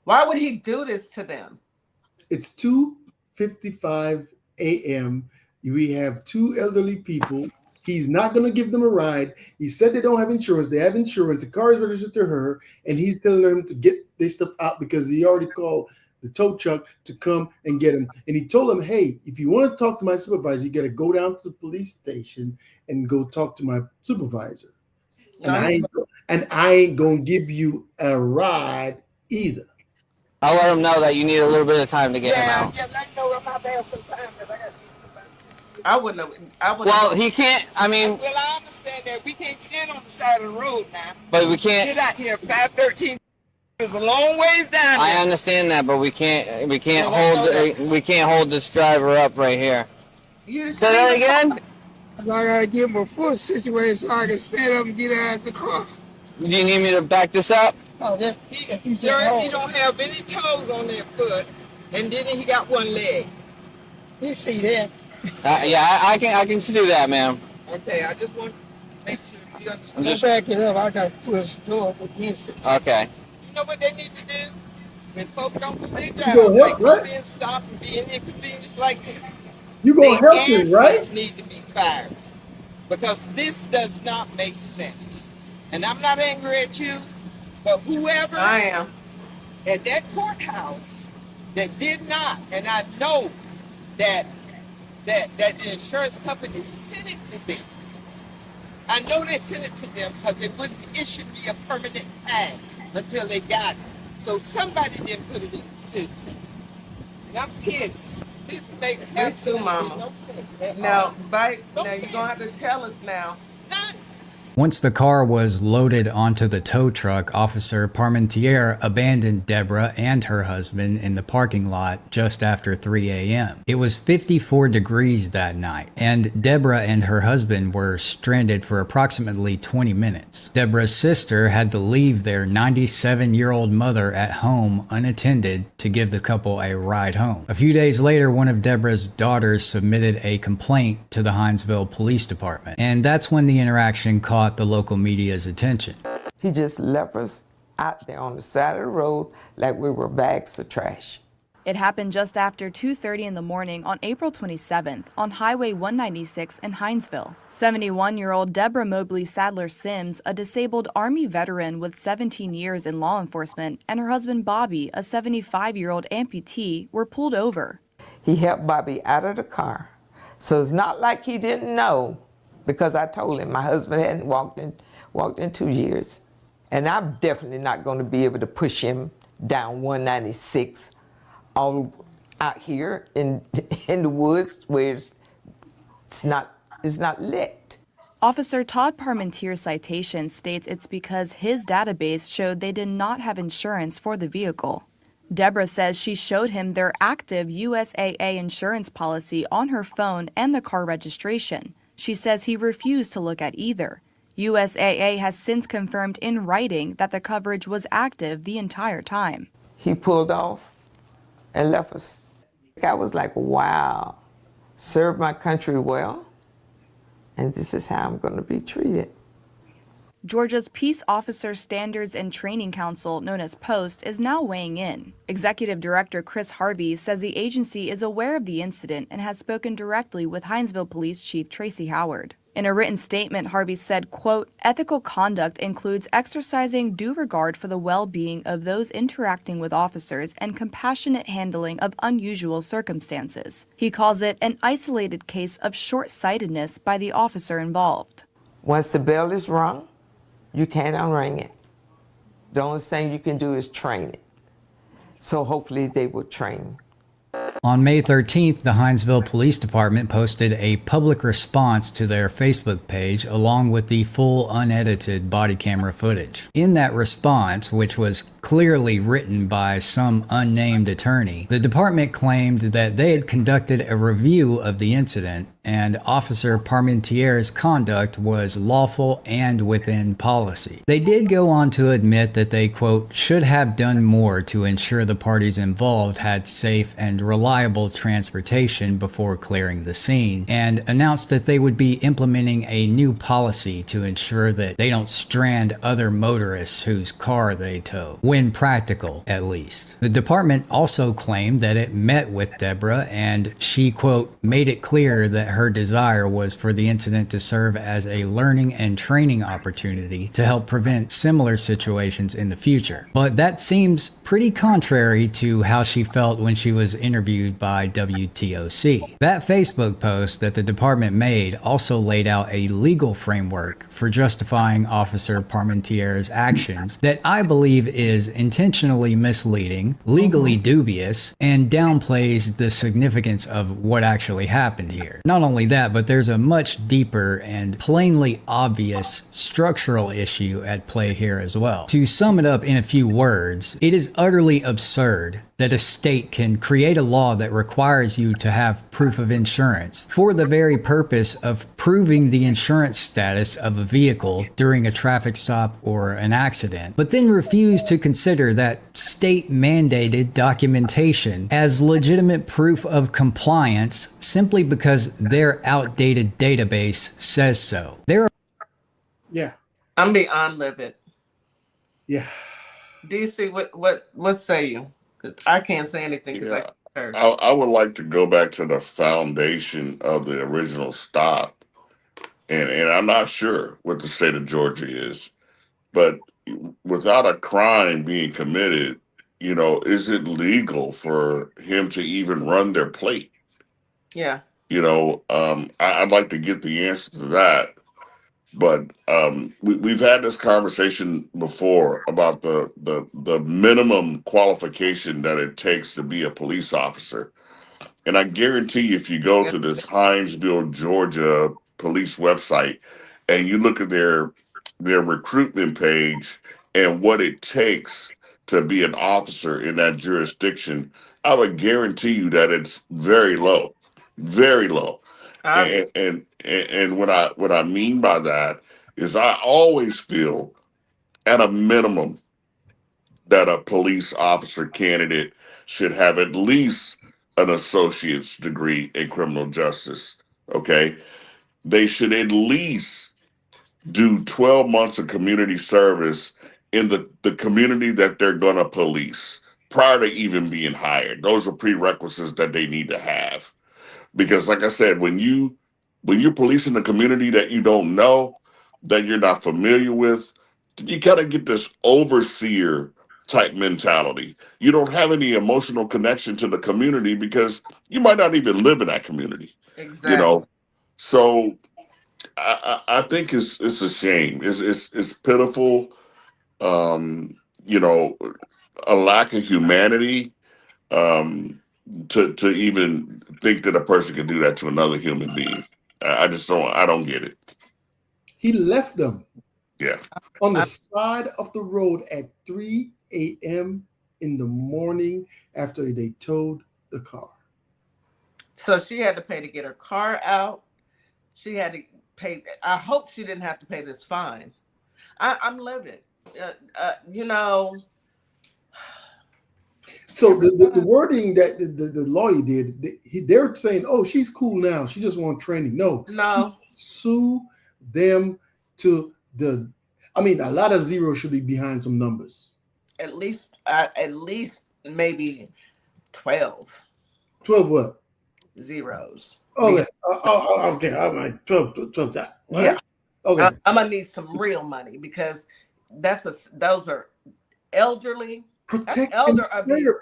Why would he do this to them? It's 2:55 a.m. We have two elderly people. He's not going to give them a ride. He said they don't have insurance. They have insurance. The car is registered to her, and he's telling them to get their stuff out because he already called the tow truck to come and get him. And he told them, hey, if you want to talk to my supervisor, you got to go down to the police station and go talk to my supervisor. And I ain't going to give you a ride either. I'll let him know that you need a little bit of time to get him out. Yeah, let me know if I'm there sometime. I wouldn't have. Well, he can't, I mean. Well, I understand that. We can't stand on the side of the road now. But we can't. Get out here, 513. It's a long ways down I there. understand that, but we can't hold this driver up right here. Say that again? I gotta give him a full situation so I can stand up and get out of the car. Do you need me to back this up? Oh, sir, he don't have any toes on that foot, and then he got one leg. You see that? Yeah, I can do that, ma'am. Okay, I just want to make sure you understand. Just back it up. I gotta push the door up against it. Okay. You know what they need to do? When folks don't do their You job, gonna help, like right? being stopped and being inconvenienced like this, You gonna help him, right? asses need to be fired. Because this does not make sense. And I'm not angry at you, but whoever I am at that courthouse that did not, and I know that the insurance company sent it to them. I know they sent it to them because they wouldn't issue me a permanent tag until they got it. So somebody didn't put it in the system. And I'm pissed. This makes absolutely no sense. Now, now you're gonna have to tell us now. None. Once the car was loaded onto the tow truck, Officer Parmentier abandoned Deborah and her husband in the parking lot just after 3 a.m. It was 54 degrees that night, and Deborah and her husband were stranded for approximately 20 minutes. Deborah's sister had to leave their 97-year-old mother at home unattended to give the couple a ride home. A few days later, one of Deborah's daughters submitted a complaint to the Hinesville Police Department, and that's when the interaction caught the local media's attention. He just left us out there on the side of the road like we were bags of trash. It happened just after 2:30 in the morning on April 27th on Highway 196 in Hinesville. 71-year-old Deborah Mobley Sadler Sims, a disabled Army veteran with 17 years in law enforcement, and her husband Bobby, a 75-year-old amputee, were pulled over. He helped Bobby out of the car. So it's not like he didn't know, because I told him my husband hadn't walked in 2 years. And I'm definitely not going to be able to push him down 196 all out here in the woods where it's not lit. Officer Todd Parmentier's citation states it's because his database showed they did not have insurance for the vehicle. Deborah says she showed him their active USAA insurance policy on her phone and the car registration. She says he refused to look at either. USAA has since confirmed in writing that the coverage was active the entire time. He pulled off and left us. I was like, wow, served my country well, and this is how I'm going to be treated. Georgia's Peace Officer Standards and Training Council, known as POST, is now weighing in. Executive Director Chris Harvey says the agency is aware of the incident and has spoken directly with Hinesville Police Chief Tracy Howard. In a written statement, Harvey said, quote, ethical conduct includes exercising due regard for the well-being of those interacting with officers and compassionate handling of unusual circumstances. He calls it an isolated case of short-sightedness by the officer involved. Once the bell is rung, you can't unring it. The only thing you can do is train it. So hopefully they will train. On May 13th, the Hinesville Police Department posted a public response to their Facebook page along with the full unedited body camera footage. In that response, which was clearly written by some unnamed attorney, the department claimed that they had conducted a review of the incident and Officer Parmentier's conduct was lawful and within policy. They did go on to admit that they, quote, should have done more to ensure the parties involved had safe and reliable transportation before clearing the scene, and announced that they would be implementing a new policy to ensure that they don't strand other motorists whose car they tow, when practical, at least. The department also claimed that it met with Deborah and she, quote, made it clear that her desire was for the incident to serve as a learning and training opportunity to help prevent similar situations in the future. But that seems pretty contrary to how she felt when she was interviewed by WTOC. That Facebook post that the department made also laid out a legal framework for justifying Officer Parmentier's actions that I believe is intentionally misleading, legally dubious, and downplays the significance of what actually happened here. Not only that, but there's a much deeper and plainly obvious structural issue at play here as well. To sum it up in a few words, it is utterly absurd that a state can create a law that requires you to have proof of insurance for the very purpose of proving the insurance status of a vehicle during a traffic stop or an accident, but then refuse to consider that state-mandated documentation as legitimate proof of compliance simply because their outdated database says so. Yeah. I'm beyond livid. Yeah. DC, what say you? 'Cause I can't say anything because I can't curse. I would like to go back to the foundation of the original stop, and I'm not sure what the state of Georgia is, but without a crime being committed, is it legal for him to even run their plate? Yeah. I'd like to get the answer to that. But we've had this conversation before about the minimum qualification that it takes to be a police officer. And I guarantee you, if you go to this Hinesville, Georgia police website and you look at their recruitment page and what it takes to be an officer in that jurisdiction, I would guarantee you that it's very low, very low. And what I mean by that is I always feel at a minimum that a police officer candidate should have at least an associate's degree in criminal justice. Okay. They should at least do 12 months of community service in the community that they're going to police prior to even being hired. Those are prerequisites that they need to have. Because like I said, when you're policing a community that you don't know, that you're not familiar with, you gotta get this overseer type mentality. You don't have any emotional connection to the community because you might not even live in that community. Exactly. So I think it's a shame. It's pitiful. You know, a lack of humanity. To even think that a person could do that to another human being. I don't get it. He left them. Yeah. On the side of the road at 3 a.m. in the morning after they towed the car. So she had to pay to get her car out. She had to pay. I hope she didn't have to pay this fine. I'm livid. So the wording that the lawyer did, they're saying, "Oh, she's cool now. She just wants training." No. Sue them to the. I mean, a lot of zeros should be behind some numbers. At least maybe 12. 12 what? Zeros. Oh, okay. I'm like 12 times. Yeah. Okay. I'm gonna need some real money because those are elderly. Protect elder abuse.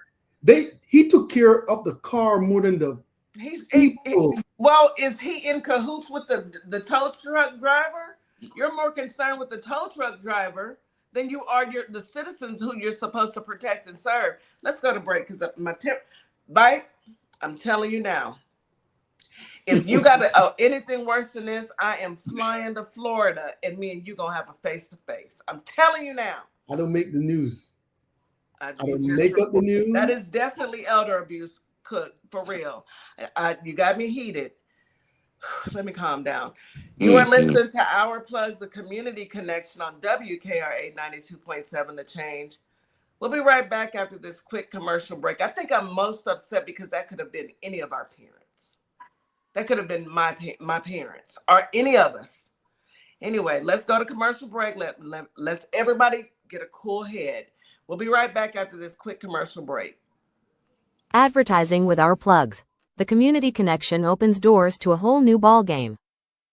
He took care of the car more than the people. Well, is he in cahoots with the tow truck driver? You're more concerned with the tow truck driver than you are the citizens who you're supposed to protect and serve. Let's go to break because my tip, bite. I'm telling you now. If you got anything worse than this, I am flying to Florida, and me and you gonna have a face-to-face. I'm telling you now. I don't make the news. I don't make up the news. That is definitely elder abuse, Cook, for real. You got me heated. Let me calm down. You are listening to Our Plugs, the community connection on WKRA 92.7 The Change. We'll be right back after this quick commercial break. I think I'm most upset because that could have been any of our parents. That could have been my parents or any of us. Anyway, let's go to commercial break. Let's everybody get a cool head. We'll be right back after this quick commercial break. Advertising with Our Plugs. The community connection opens doors to a whole new ballgame.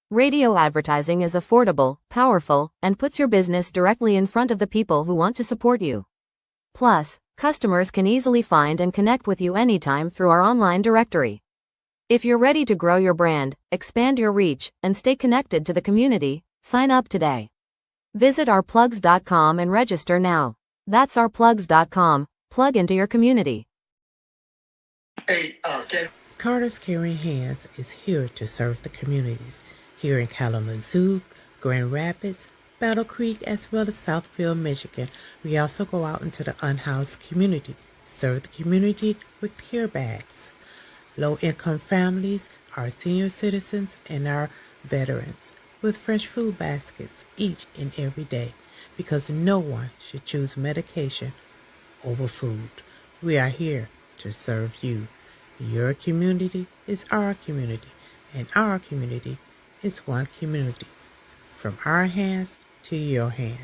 Radio advertising is affordable, powerful, and puts your business directly in front of the people who want to support you. Plus, customers can easily find and connect with you anytime through our online directory. If you're ready to grow your brand, expand your reach, and stay connected to the community, sign up today. Visit ourplugs.com and register now. That's ourplugs.com. Plug into your community. Carter's Caring Hands is here to serve the communities here in Kalamazoo, Grand Rapids, Battle Creek, as well as Southfield, Michigan. We also go out into the unhoused community, serve the community with care bags. Low-income families, our senior citizens, and our veterans with fresh food baskets each and every day, because no one should choose medication over food. We are here to serve you. Your community is our community, and our community is one community. From our hands to your hand.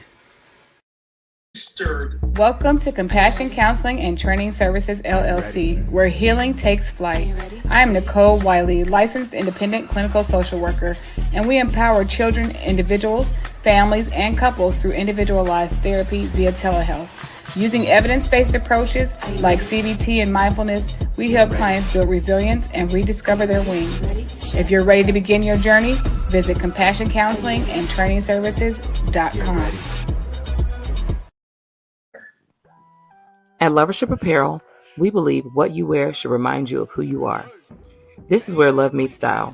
Welcome to Compassion Counseling and Training Services, LLC, where healing takes flight. I am Nicole Wiley, licensed independent clinical social worker, and we empower children, individuals, families, and couples through individualized therapy via telehealth. Using evidence-based approaches like CBT and mindfulness, we help clients build resilience and rediscover their wings. If you're ready to begin your journey, visit CompassionCounselingandTrainingServices.com. At Lovership Apparel, we believe what you wear should remind you of who you are. This is where love meets style.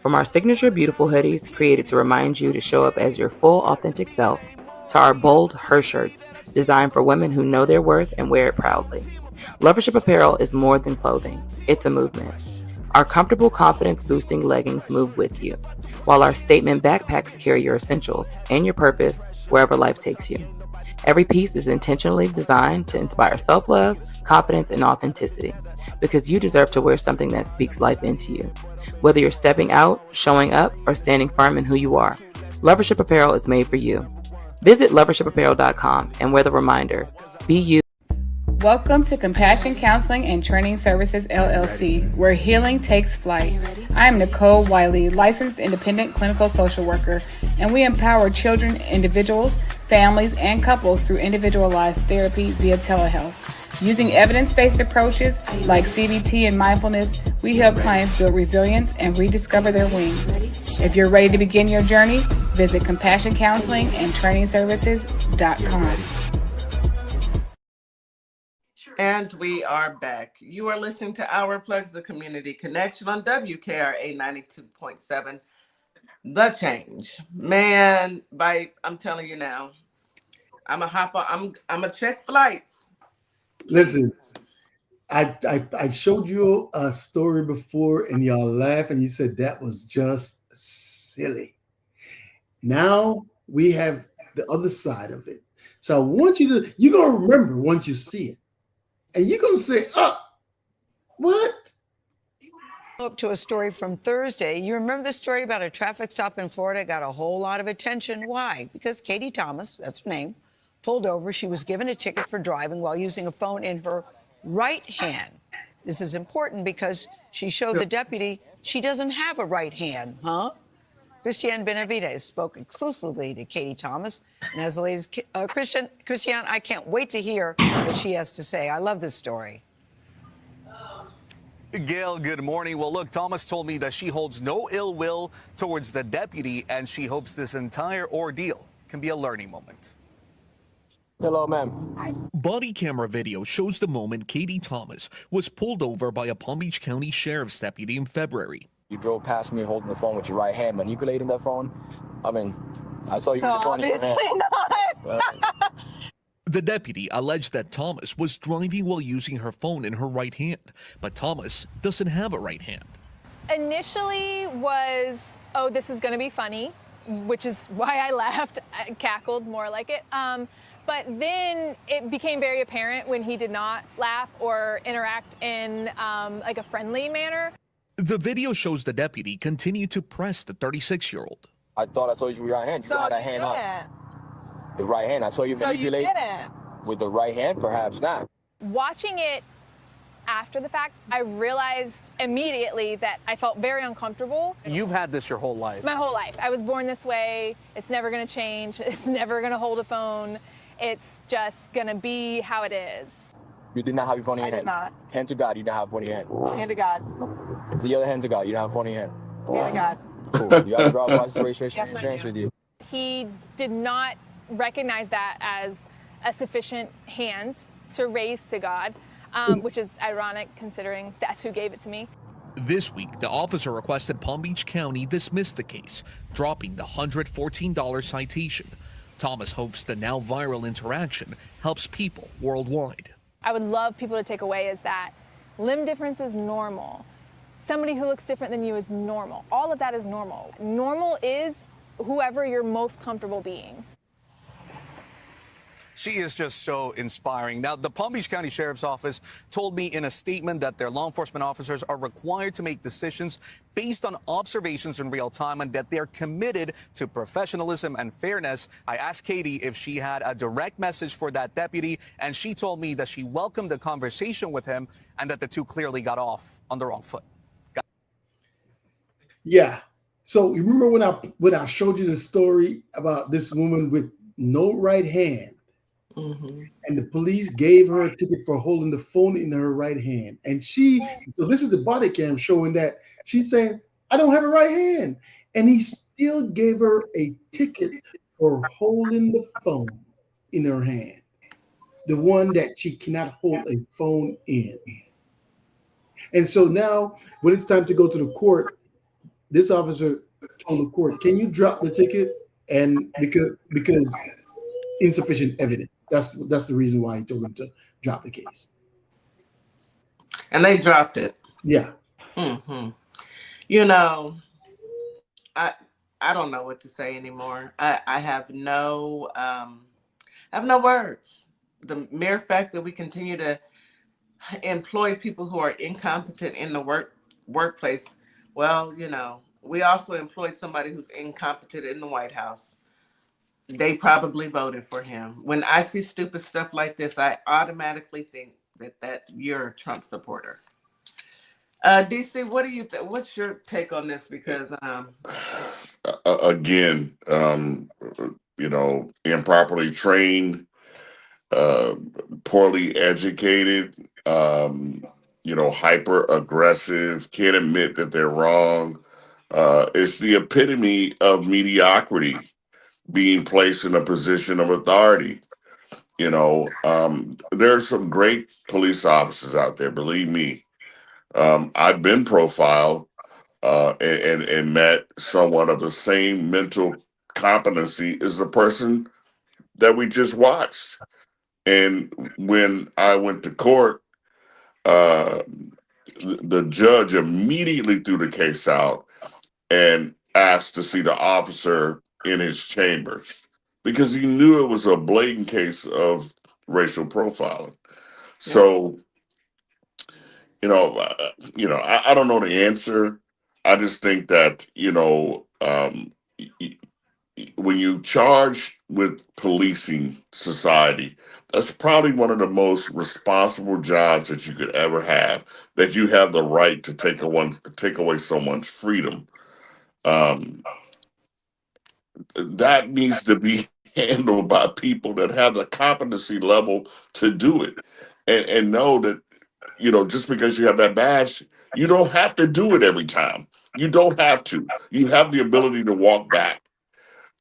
From our signature beautiful hoodies created to remind you to show up as your full authentic self, to our bold her shirts designed for women who know their worth and wear it proudly. Lovership Apparel is more than clothing. It's a movement. Our comfortable, confidence-boosting leggings move with you, while our statement backpacks carry your essentials and your purpose wherever life takes you. Every piece is intentionally designed to inspire self-love, confidence, and authenticity, because you deserve to wear something that speaks life into you. Whether you're stepping out, showing up, or standing firm in who you are, Lovership Apparel is made for you. Visit lovershipapparel.com and wear the reminder, be you. Welcome to Compassion Counseling and Training Services, LLC, where healing takes flight. I am Nicole Wiley, licensed independent clinical social worker, and we empower children, individuals, families, and couples through individualized therapy via telehealth. Using evidence-based approaches like CBT and mindfulness, we help clients build resilience and rediscover their wings. If you're ready to begin your journey, visit CompassionCounselingandTrainingServices.com. And we are back. You are listening to Our Plugs, the community connection on WKRA 92.7 The Change. Man, I'm telling you now, I'm a check flights. Listen, I showed you a story before and y'all laughed and you said that was just silly. Now we have the other side of it. So I want you're going to remember once you see it. And you're going to say, what? Up to a story from Thursday. You remember the story about a traffic stop in Florida got a whole lot of attention. Why? Because Katie Thomas, that's her name, pulled over. She was given a ticket for driving while using a phone in her right hand. This is important because she showed the deputy she doesn't have a right hand, huh? Christiane Benavides spoke exclusively to Katie Thomas. And as the latest, Christiane, I can't wait to hear what she has to say. I love this story. Gail, good morning. Well, look, Thomas told me that she holds no ill will towards the deputy, and she hopes this entire ordeal can be a learning moment. Hello, ma'am. Body camera video shows the moment Katie Thomas was pulled over by a Palm Beach County Sheriff's deputy in February. You drove past me holding the phone with your right hand, manipulating that phone. I mean, I saw you with the phone in your hand. Not. The deputy alleged that Thomas was driving while using her phone in her right hand, but Thomas doesn't have a right hand. Initially was, oh, this is going to be funny, which is why I laughed, I cackled more like it. But then it became very apparent when he did not laugh or interact in like a friendly manner. The video shows the deputy continue to press the 36-year-old. I thought I saw you with your right hand. You had a hand up. The right hand. I saw you manipulate. So you didn't? With the right hand, perhaps not. Watching it after the fact, I realized immediately that I felt very uncomfortable. You've had this your whole life. My whole life. I was born this way. It's never going to change. It's never going to hold a phone. It's just going to be how it is. You did not have your phone in your hand? I did not. Hand to God, you didn't have a phone in your hand? Hand to God. The other hand to God, you don't have a phone in your hand? Hand to God. Cool. You got a driver's license, registration, insurance with you? He did not recognize that as a sufficient hand to raise to God, which is ironic considering that's who gave it to me. This week, the officer requested Palm Beach County dismiss the case, dropping the $114 citation. Thomas hopes the now viral interaction helps people worldwide. I would love people to take away is that limb difference is normal. Somebody who looks different than you is normal. All of that is normal. Normal is whoever you're most comfortable being. She is just so inspiring. Now, the Palm Beach County Sheriff's Office told me in a statement that their law enforcement officers are required to make decisions based on observations in real time and that they're committed to professionalism and fairness. I asked Katie if she had a direct message for that deputy, and she told me that she welcomed the conversation with him and that the two clearly got off on the wrong foot. Yeah. So you remember when I showed you the story about this woman with no right hand? Mm-hmm. And the police gave her a ticket for holding the phone in her right hand. And so this is the body cam showing that she's saying, I don't have a right hand. And he still gave her a ticket for holding the phone in her hand, the one that she cannot hold a phone in. And so now when it's time to go to the court, this officer told the court, can you drop the ticket? And because insufficient evidence. That's the reason why he told them to drop the case. And they dropped it. Yeah. Mm-hmm. You know, I don't know what to say anymore. I have no words. The mere fact that we continue to employ people who are incompetent in the workplace. Well, you know, we also employed somebody who's incompetent in the White House. They probably voted for him. When I see stupid stuff like this, I automatically think that you're a Trump supporter. DC, what do you what's your take on this? Because again, you know, improperly trained, poorly educated, you know, hyper aggressive, can't admit that they're wrong. It's the epitome of mediocrity being placed in a position of authority. You know, there's some great police officers out there, believe me. I've been profiled and met someone of the same mental competency as the person that we just watched. And when I went to court, the judge immediately threw the case out and asked to see the officer in his chambers because he knew it was a blatant case of racial profiling. So, you know, I don't know the answer. I just think that, you know, when you charge with policing society, that's probably one of the most responsible jobs that you could ever have, that you have the right to take away someone's freedom. That needs to be handled by people that have the competency level to do it and know that, you know, just because you have that badge, you don't have to do it every time. You don't have to. You have the ability to walk back.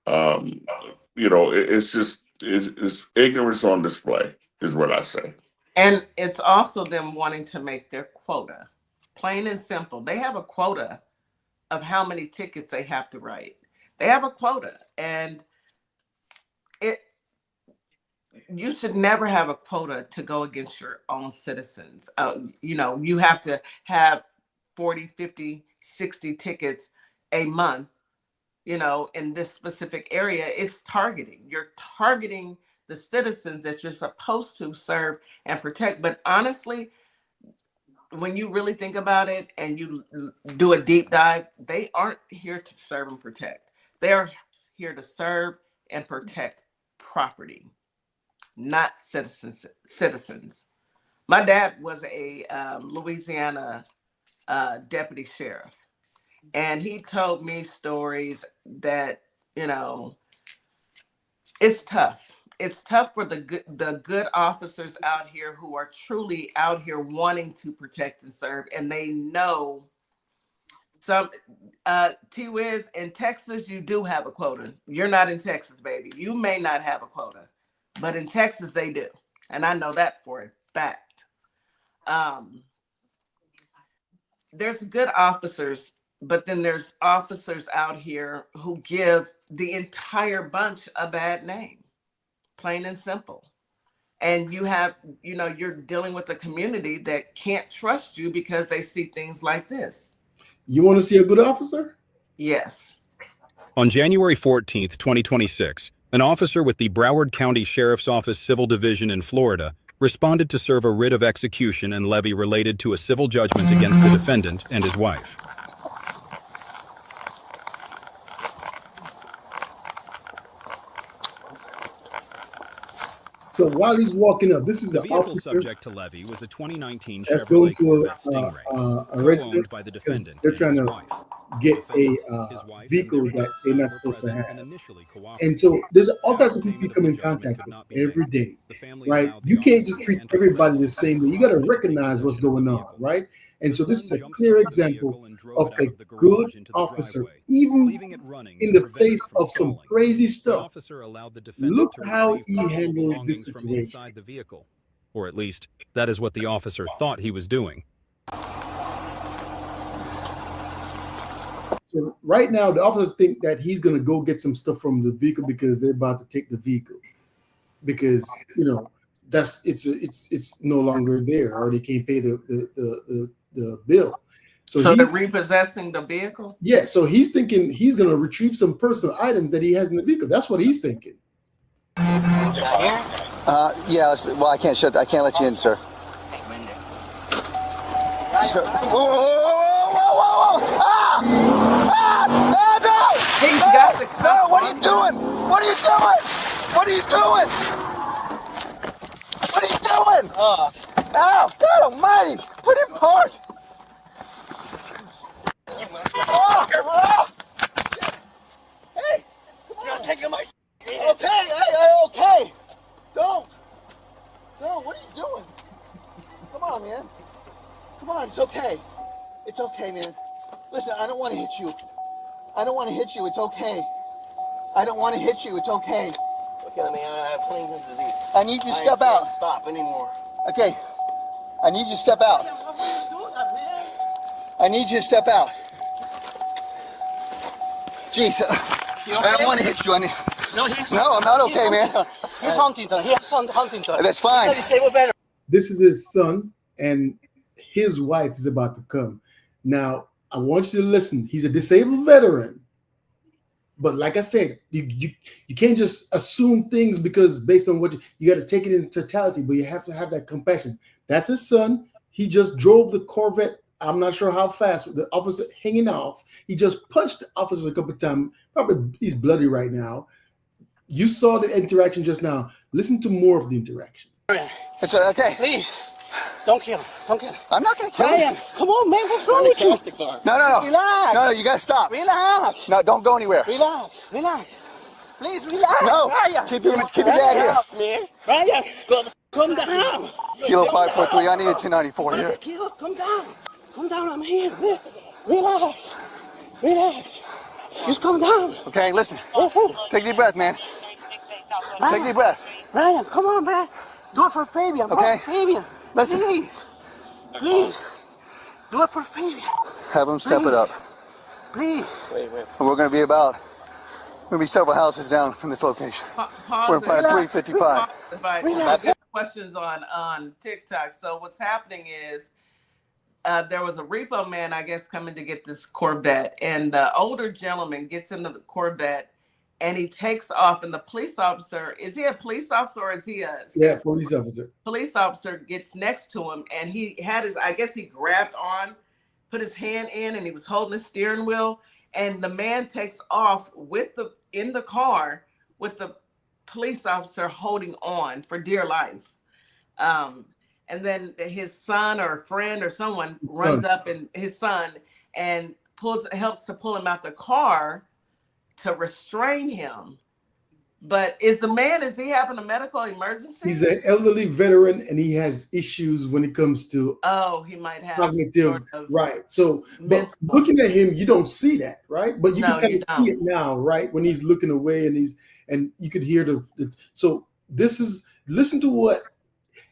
You know, it's just, It's ignorance on display, is what I say. And it's also them wanting to make their quota. Plain and simple. They have a quota of how many tickets they have to write. They have a quota, and you should never have a quota to go against your own citizens. You have to have 40, 50, 60 tickets a month, in this specific area. It's targeting. You're targeting the citizens that you're supposed to serve and protect. But honestly, when you really think about it and you do a deep dive, they aren't here to serve and protect. They are here to serve and protect property, not citizens. My dad was a Louisiana deputy sheriff, and he told me stories that, it's tough. It's tough for the good officers out here who are truly out here wanting to protect and serve, and they know T-Wiz, in Texas, you do have a quota. You're not in Texas, baby. You may not have a quota, but in Texas, they do. And I know that for a fact. There's good officers, but then there's officers out here who give the entire bunch a bad name, plain and simple. And you have, you're dealing with a community that can't trust you because they see things like this. You want to see a good officer? Yes. On January 14th, 2026, an officer with the Broward County Sheriff's Office Civil Division in Florida responded to serve a writ of execution and levy related to a civil judgment against the defendant and his wife. So while he's walking up, this is the an vehicle officer subject to levy was a 2019 that's Chevrolet going to Corvette Stingray, a resident co-owned by the because defendant they're and trying his to wife. get a vehicle that they're not supposed to have. And so there's all types of people you come in contact with every day, right? You can't just treat everybody the same way. You got to recognize what's going on, right? And so this is a clear example of a good officer, even in the face of some crazy stuff. Look how he handles this situation. The vehicle, or at least that is what the officer thought he was doing. So right now, the officers think that he's going to go get some stuff from the vehicle because they're about to take the vehicle, because it's no longer there, or they can't pay the bill. So they're repossessing the vehicle? Yeah, so he's thinking he's going to retrieve some personal items that he has in the vehicle. That's what he's thinking. Yeah, well, I can't let you in, sir. Sir. Whoa. No! He's got the cup. No, what are you doing? What are you doing? What are you doing? What are you doing? Oh, God almighty! Put in park! Hey! Come on! Take my... Okay, okay! Don't! What are you doing? Come on, man. Come on, it's okay. It's okay, man. Listen, I don't want to hit you. It's okay. I don't want to hit you. It's okay. Okay, man, I have plenty of disease. I need you to step out. Stop anymore. Okay. I need you to step out. I need you to step out. Jeez. I don't want to hit you. No, I'm not okay, man. He's Huntington. He has Huntington. That's fine. This is his son, and his wife is about to come. Now, I want you to listen. He's a disabled veteran. But like I said, you can't just assume things because based on what you got to take it in totality, but you have to have that compassion. That's his son. He just drove the Corvette. I'm not sure how fast, with the officer hanging off. He just punched the officer a couple of times. Probably he's bloody right now. You saw the interaction just now. Listen to more of the interaction. It's okay. Please, don't kill him. I'm not going to kill him. Come on, man. What's wrong with you? No. Relax. No, you got to stop. Relax. No, don't go anywhere. Relax. Please relax. No. Ryan. Keep your dad here. Man. Ryan, come down. Kilo 543. I need a 1094 here. Kilo, come down. I'm here. Relax. Just calm down. Okay, listen. Take a deep breath, man. Take a deep breath. Ryan, come on, man. Do it for Fabian. Okay. Fabian. Listen. Please. Please. Do it for Fabian. Have him step it up. Please. And we're going to be several houses down from this location. We're in front of 355. If I get questions on TikTok. So what's happening is there was a repo man, I guess, coming to get this Corvette, and the older gentleman gets in the Corvette and he takes off, and the police officer, is he a police officer or is he a police officer? Police officer gets next to him, and he had his, I guess he grabbed on, put his hand in, and he was holding the steering wheel, and the man takes off in the car with the police officer holding on for dear life. And then his son or friend or someone runs up, and his son, and helps to pull him out the car to restrain him. But is he having a medical emergency? He's an elderly veteran, and he has issues when it comes to he might have cognitive, right? So, but looking at him, you don't see that, right? But you can kind of see it now, right? When he's looking away, and you could hear the so this is, listen to what,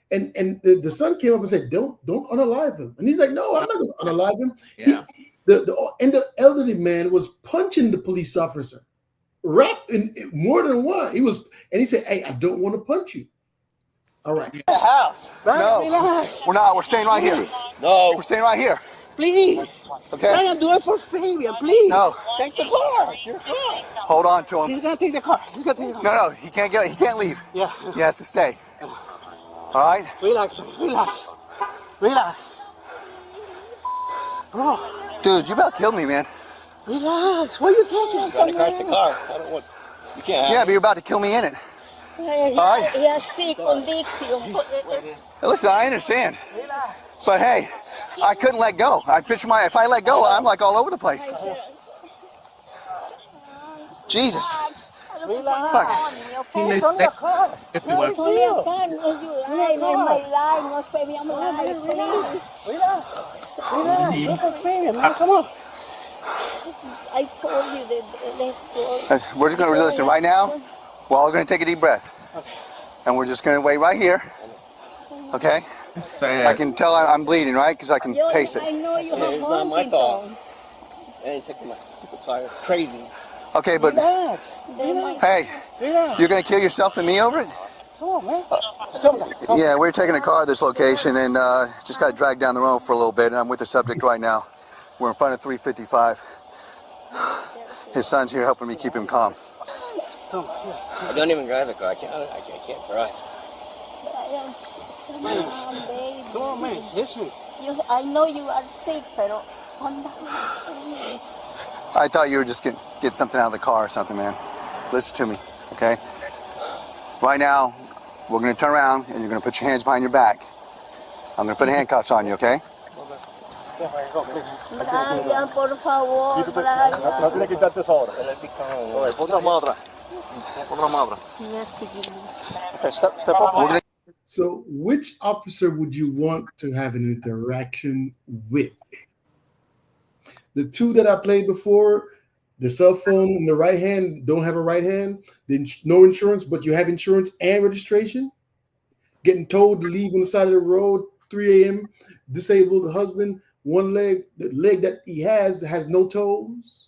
and the son came up and said, don't unalive him, and he's like, no, I'm not going to unalive him. Yeah. The elderly man was punching the police officer, in more than one. He said, hey, I don't want to punch you. All right. House. No, we're not. We're staying right here. No. We're staying right here. Please. Okay. Ryan, do it for Fabian, please. No. Take the car. It's your car. Hold on to him. He's going to take the car. No, he can't go. He can't leave. Yeah. He has to stay. All right? Relax. Bro. Dude, you about killed me, man. Relax. What are you talking about? Gotta crash the car. I don't want. You can't have but you're about to kill me in it. All right? He has sick conviction. Listen, I understand. But hey, I couldn't let go. If I let go, I'm like all over the place. Jesus. Relax. Fuck. It's on the car. It's on the Relax. Come on. I told you that We're just going to listen right now. We're all going to take a deep breath. And we're just going to wait right here. Okay? I can tell I'm bleeding, right? Because I can taste it. I know you have It's not my fault. I ain't taking my stupid car. Crazy. Okay, but hey, you're going to kill yourself and me over it? Come on, man. Come. Yeah, we're taking a car to this location and just got dragged down the road for a little bit. And I'm with the subject right now. We're in front of 355. His son's here helping me keep him calm. Come on, here. I don't even drive the car. I can't drive. Come on, man. Listen. I know you are sick, pero I thought you were just get something out of the car or something, man. Listen to me, okay? Right now, we're going to turn around and you're going to put your hands behind your back. I'm going to put handcuffs on you, okay? Brian, por favor, Brian. No tiene que quitarte eso ahora. Pon la mano atrás. Step up. So, which officer would you want to have an interaction with? The two that I played before, the cell phone in the right hand, don't have a right hand, then no insurance, but you have insurance and registration. Getting told to leave on the side of the road, 3 a.m., disabled husband, one leg, the leg that he has no toes.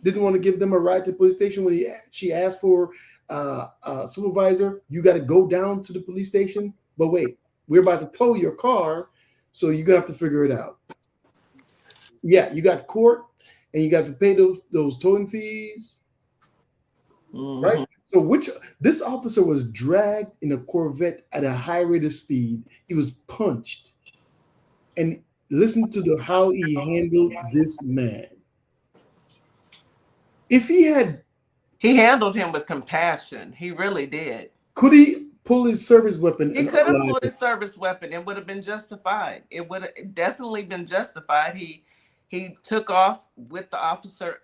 Didn't want to give them a ride to the police station when she asked for a supervisor. You got to go down to the police station. But wait, we're about to tow your car, so you're going to have to figure it out. Yeah, you got court, and you got to pay those towing fees, right? So this officer was dragged in a Corvette at a high rate of speed. He was punched, and listen to how he handled this man. If he handled him with compassion. He really did. Could he pull his service weapon? He could have pulled his service weapon. It would have been justified. It would have definitely been justified. He took off with the officer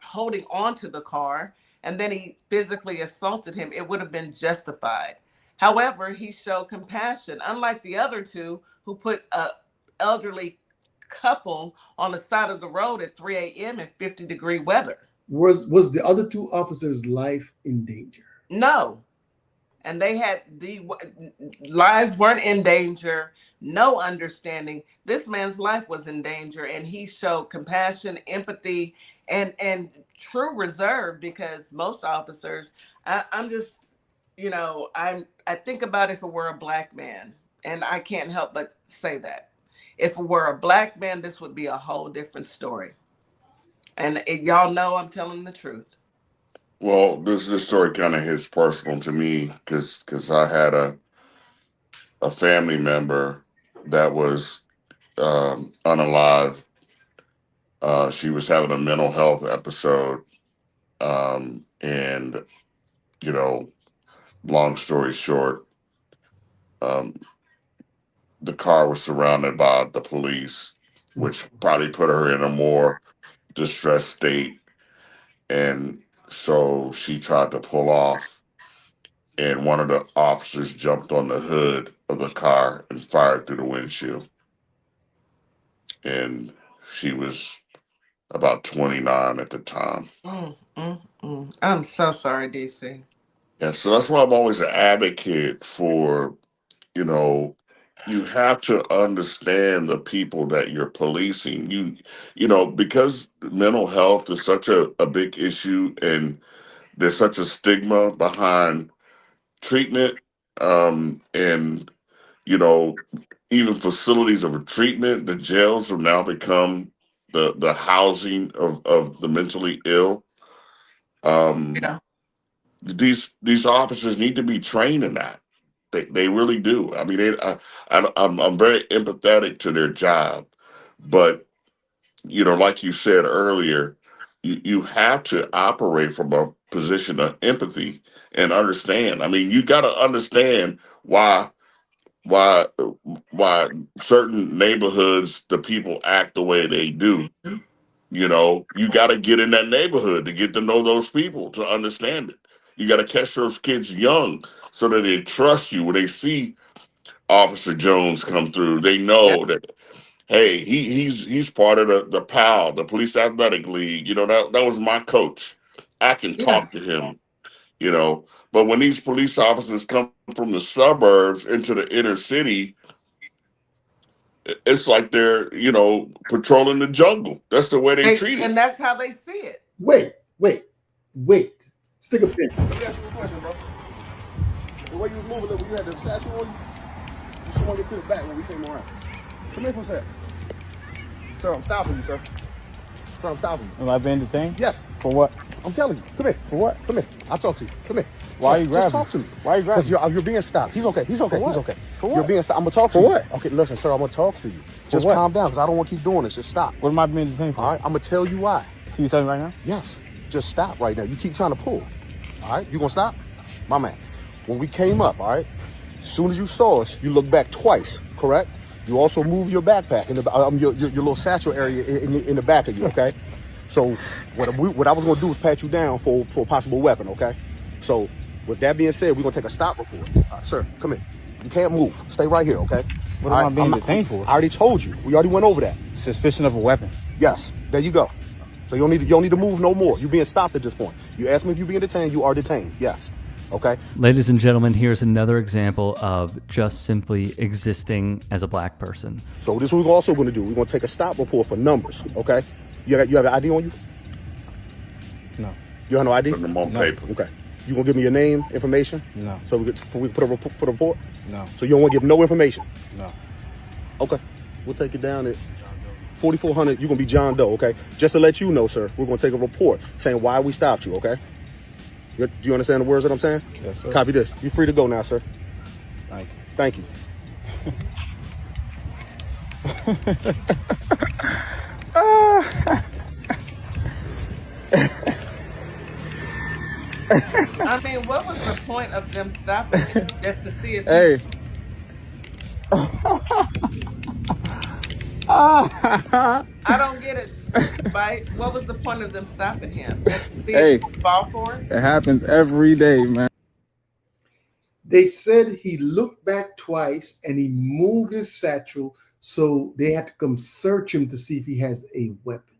holding on to the car, and then he physically assaulted him. It would have been justified. However, he showed compassion, unlike the other two who put an elderly couple on the side of the road at 3 a.m. in 50-degree weather. Was the other two officers' life in danger? No. And they had the lives weren't in danger, no understanding. This man's life was in danger, and he showed compassion, empathy, and true reserve, because most officers, I'm just, I think about if it were a black man, and I can't help but say that. If it were a black man, this would be a whole different story. And y'all know I'm telling the truth. Well, this story kind of hits personal to me because I had a family member that was unalive. She was having a mental health episode, and you know, long story short, um, the car was surrounded by the police, which probably put her in a more distressed state, and so she tried to pull off, and one of the officers jumped on the hood of the car and fired through the windshield. And she was about 29 at the time. I'm so sorry, DC. Yeah, so that's why I'm always an advocate for, you know, you have to understand the people that you're policing. Because mental health is such a big issue, and there's such a stigma behind treatment, and you know, even facilities of treatment. The jails have now become the housing of the mentally ill. Yeah. These officers need to be trained in that. They really do. I mean, I'm very empathetic to their job, but like you said earlier, you have to operate from a position of empathy and understand. I mean, you got to understand why why certain neighborhoods the people act the way they do. You got to get in that neighborhood to get to know those people, to understand it. You got to catch those kids young so that they trust you when they see Officer Jones come through. They know that, hey, he's part of the PAL, the Police Athletic League. That was my coach. I can talk to him. But when these police officers come from the suburbs into the inner city, it's like they're patrolling the jungle. That's the way they treat it. And that's how they see it. Wait. Stick a pin. Let me ask you a question, bro. The way you was moving, when you had the satchel on you swung it to the back when we came around. Come here for a sec. Sir, I'm stopping you, sir. Sir, I'm stopping you. Am I being detained? Yes. For what? I'm telling you. Come here. For what? Come here. I'll talk to you. Come here. Why are you grabbing? Just talk to me. Why are you grabbing? Because you're being stopped. He's okay. He's okay. He's okay. For what? You're being stopped. I'm going to talk to you. For what? Okay, listen, sir, I'm going to talk to you. Just what? calm down because I don't want to keep doing this. Just stop. What am I being detained for? All right, I'm going to tell you why. Can you tell me right now? Yes. Just stop right now. You keep trying to pull. All right, you going to stop? My man, when we came up, all right, as soon as you saw us, you looked back twice, correct? You also move your backpack in your little satchel area in the back of you, okay? So what I was going to do was pat you down for a possible weapon, okay? So with that being said, we're going to take a stop report. Sir, come here. You can't move. Stay right here, okay? What am I being detained for? I already told you. We already went over that. Suspicion of a weapon. Yes. There you go. So you don't need to move no more. You're being stopped at this point. You asked me if you're being detained. You are detained. Yes. Okay. Ladies and gentlemen, here's another example of just simply existing as a black person. So this is what we're also going to do. We're going to take a stop report for numbers. Okay. You have an ID on you? No. You have no ID? Put them on paper. Okay. You gonna give me your name, information? No. So we put a report for the report? No. So you don't want to give no information? No. Okay. We'll take it down at 4400. You're gonna be John Doe. Okay. Just to let you know, sir, we're gonna take a report saying why we stopped you. Okay. Do you understand the words that I'm saying? Yes, sir. Copy this. You're free to go now, sir. Thank you. I mean, what was the point of them stopping him? Just to see if Hey. I don't get it, right? What was the point of them stopping him? Just to see if he fall for it? It happens every day, man. They said he looked back twice and he moved his satchel, so they had to come search him to see if he has a weapon.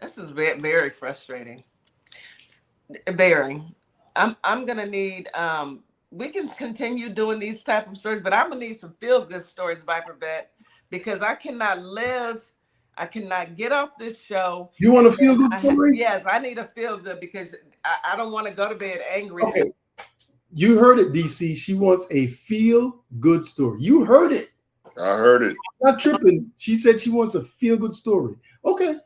This is very, very frustrating. Very. I'm gonna need we can continue doing these type of stories, but I'm gonna need some feel good stories, Viper Vet, because I cannot get off this show. You want a feel good story? Yes, I need a feel good because I don't want to go to bed angry. Okay. You heard it, DC. She wants a feel good story. You heard it. I heard it. Not tripping. She said she wants a feel good story. Okay.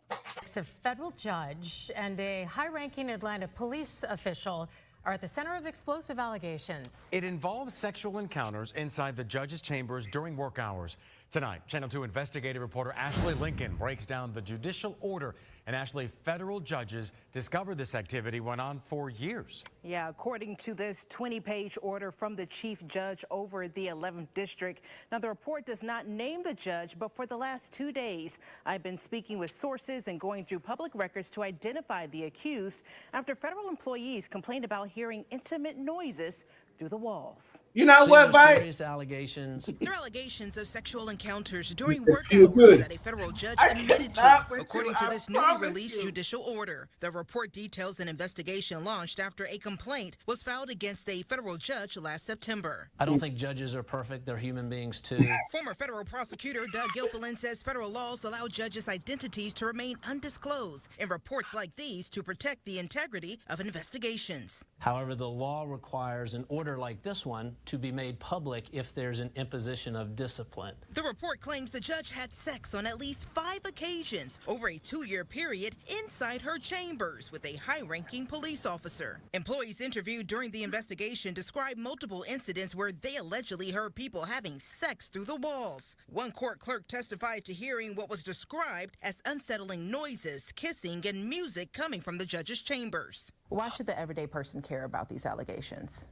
A federal judge and a high-ranking Atlanta police official are at the center of explosive allegations. It involves sexual encounters inside the judge's chambers during work hours. Tonight, Channel 2 investigative reporter Ashley Lincoln breaks down the judicial order. And Ashley, federal judges discovered this activity went on for years. Yeah, according to this 20-page order from the chief judge over the 11th district. Now, the report does not name the judge, but for the last 2 days, I've been speaking with sources and going through public records to identify the accused after federal employees complained about hearing intimate noises through the walls. You know what, Vi? Serious allegations. They're allegations of sexual encounters during work hours that a federal judge admitted to, according to this newly released judicial order. The report details an investigation launched after a complaint was filed against a federal judge last September. I don't think judges are perfect. They're human beings, too. Former federal prosecutor Doug Gilfillan says federal laws allow judges' identities to remain undisclosed in reports like these to protect the integrity of investigations. However, the law requires an order like this one to be made public if there's an imposition of discipline. The report claims the judge had sex on at least 5 occasions over a 2-year period inside her chambers with a high-ranking police officer. Employees interviewed during the investigation described multiple incidents where they allegedly heard people having sex through the walls. One court clerk testified to hearing what was described as unsettling noises, kissing, and music coming from the judge's chambers. Why should the everyday person care about these allegations?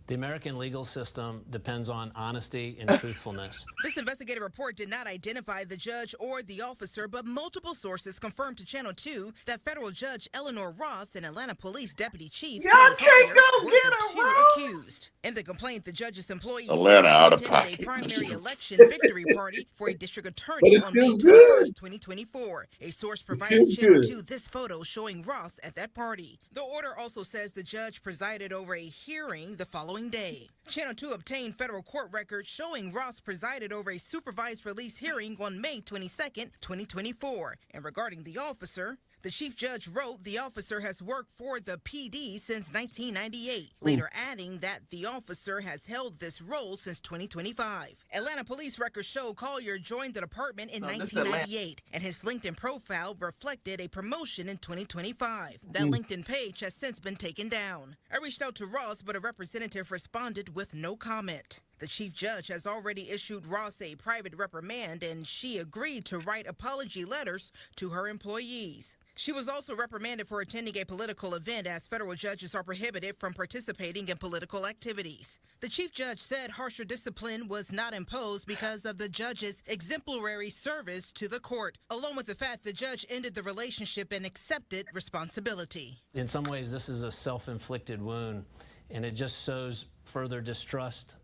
The American legal system depends on honesty and truthfulness. This investigative report did not identify the judge or the officer, but multiple sources confirmed to Channel 2 that federal judge Eleanor Ross and Atlanta Police Deputy Chief Y'all can't go were get the her, 2 bro. accused. In the complaint, the judge's employees Atlanta out of attended pocket. a primary election victory party for a district attorney on May 21st, 2024. A source provided Channel 2 this photo showing Ross at that party. The order also says the judge presided over a hearing the following day. Channel 2 obtained federal court records showing Ross presided over a supervised release hearing on May 22nd, 2024. And regarding the officer, the chief judge wrote the officer has worked for the PD since 1998, later adding that the officer has held this role since 2025. Atlanta police records show Collier joined the department in 1998, and his LinkedIn profile reflected a promotion in 2025. That LinkedIn page has since been taken down. I reached out to Ross, but a representative responded with no comment. The chief judge has already issued Ross a private reprimand, and she agreed to write apology letters to her employees. She was also reprimanded for attending a political event, as federal judges are prohibited from participating in political activities. The chief judge said harsher discipline was not imposed because of the judge's exemplary service to the court, along with the fact the judge ended the relationship and accepted responsibility. In some ways, this is a self-inflicted wound, and it just shows further distrust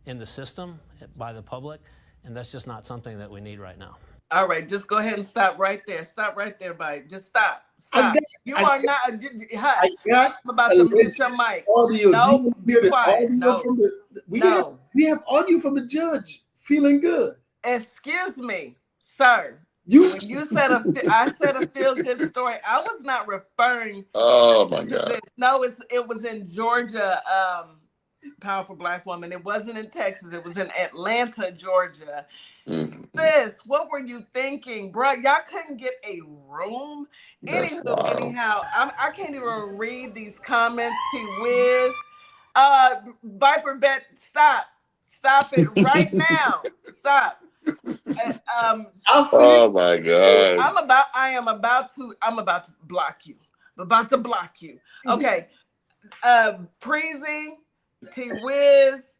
in the system by the public, and that's just not something that we need right now. All right, just go ahead and stop right there. Stop right there, buddy. Just stop. Stop. I'm about to mute your mic. Audio. No, be quiet. No. We have audio from the judge feeling good. Excuse me, sir. When you said I said a feel good story, I was not referring. Oh my God. This. No, it was in Georgia. Powerful Black woman. It wasn't in Texas. It was in Atlanta, Georgia. Sis, what were you thinking, bro? Y'all couldn't get a room. Anyhow, I can't even read these comments. T-Wiz, viper.vet, stop it right now. Stop. Oh my God. I'm about to block you. I'm about to block you. Okay. Preezy, T-Wiz,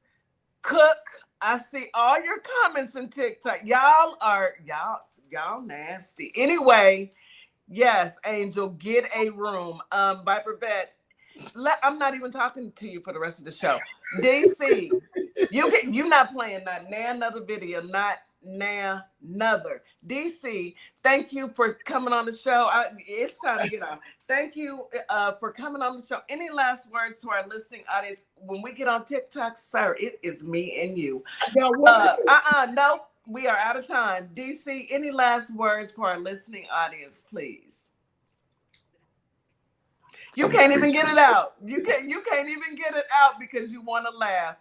Cook. I see all your comments in TikTok. Y'all nasty. Anyway, yes, Angel, get a room. Viper.vet, I'm not even talking to you for the rest of the show. DC, you're not playing another video, not another. DC, thank you for coming on the show. It's time to get off. Thank you for coming on the show. Any last words to our listening audience? When we get on TikTok, sir, it is me and you. No, we are out of time. DC, any last words for our listening audience, please? You can't even get it out. You can't even get it out because you want to laugh.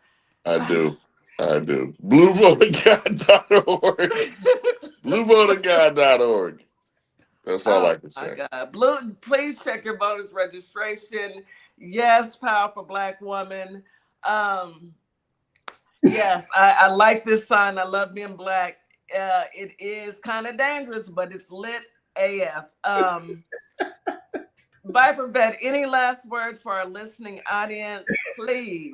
I do. BlueVoterGuide.org. BlueVoterGuide.org. That's all I can say. My God. Please check your voters registration. Yes, powerful Black woman. Yes, I like this sign. I love being Black. It is kind of dangerous, but it's lit AF. viper.vet, any last words for our listening audience, please?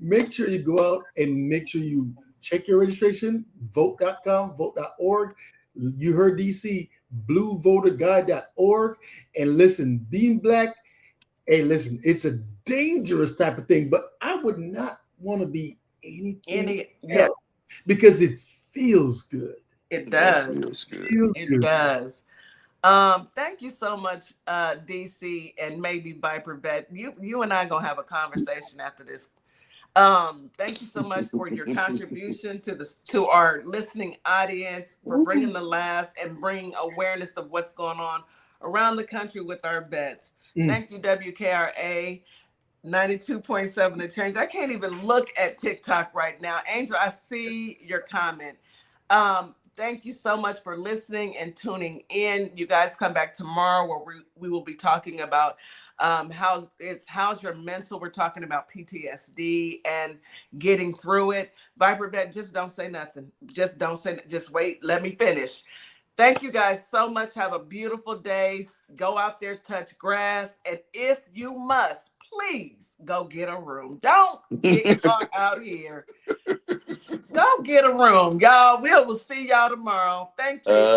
Make sure you go out and make sure you check your registration, vote.com, vote.org. You heard DC, bluevoterguide.org. And listen, being Black, hey, listen, it's a dangerous type of thing, but I would not want to be anything else because it feels good. It does. It does. Thank you so much, DC, and maybe viper.vet. You and I are gonna have a conversation after this. Thank you so much for your contribution to our listening audience, for bringing the laughs and bringing awareness of what's going on around the country with our vets. Thank you, WKRA 92.7 The Change. I can't even look at TikTok right now. Angel, I see your comment. Thank you so much for listening and tuning in. You guys come back tomorrow where we will be talking about how's your mental. We're talking about PTSD and getting through it. viper.vet, just don't say nothing. Just wait. Let me finish. Thank you guys so much. Have a beautiful day. Go out there, touch grass. And if you must, please go get a room. Don't get caught out here. Go get a room, y'all. We will see y'all tomorrow. Thank you.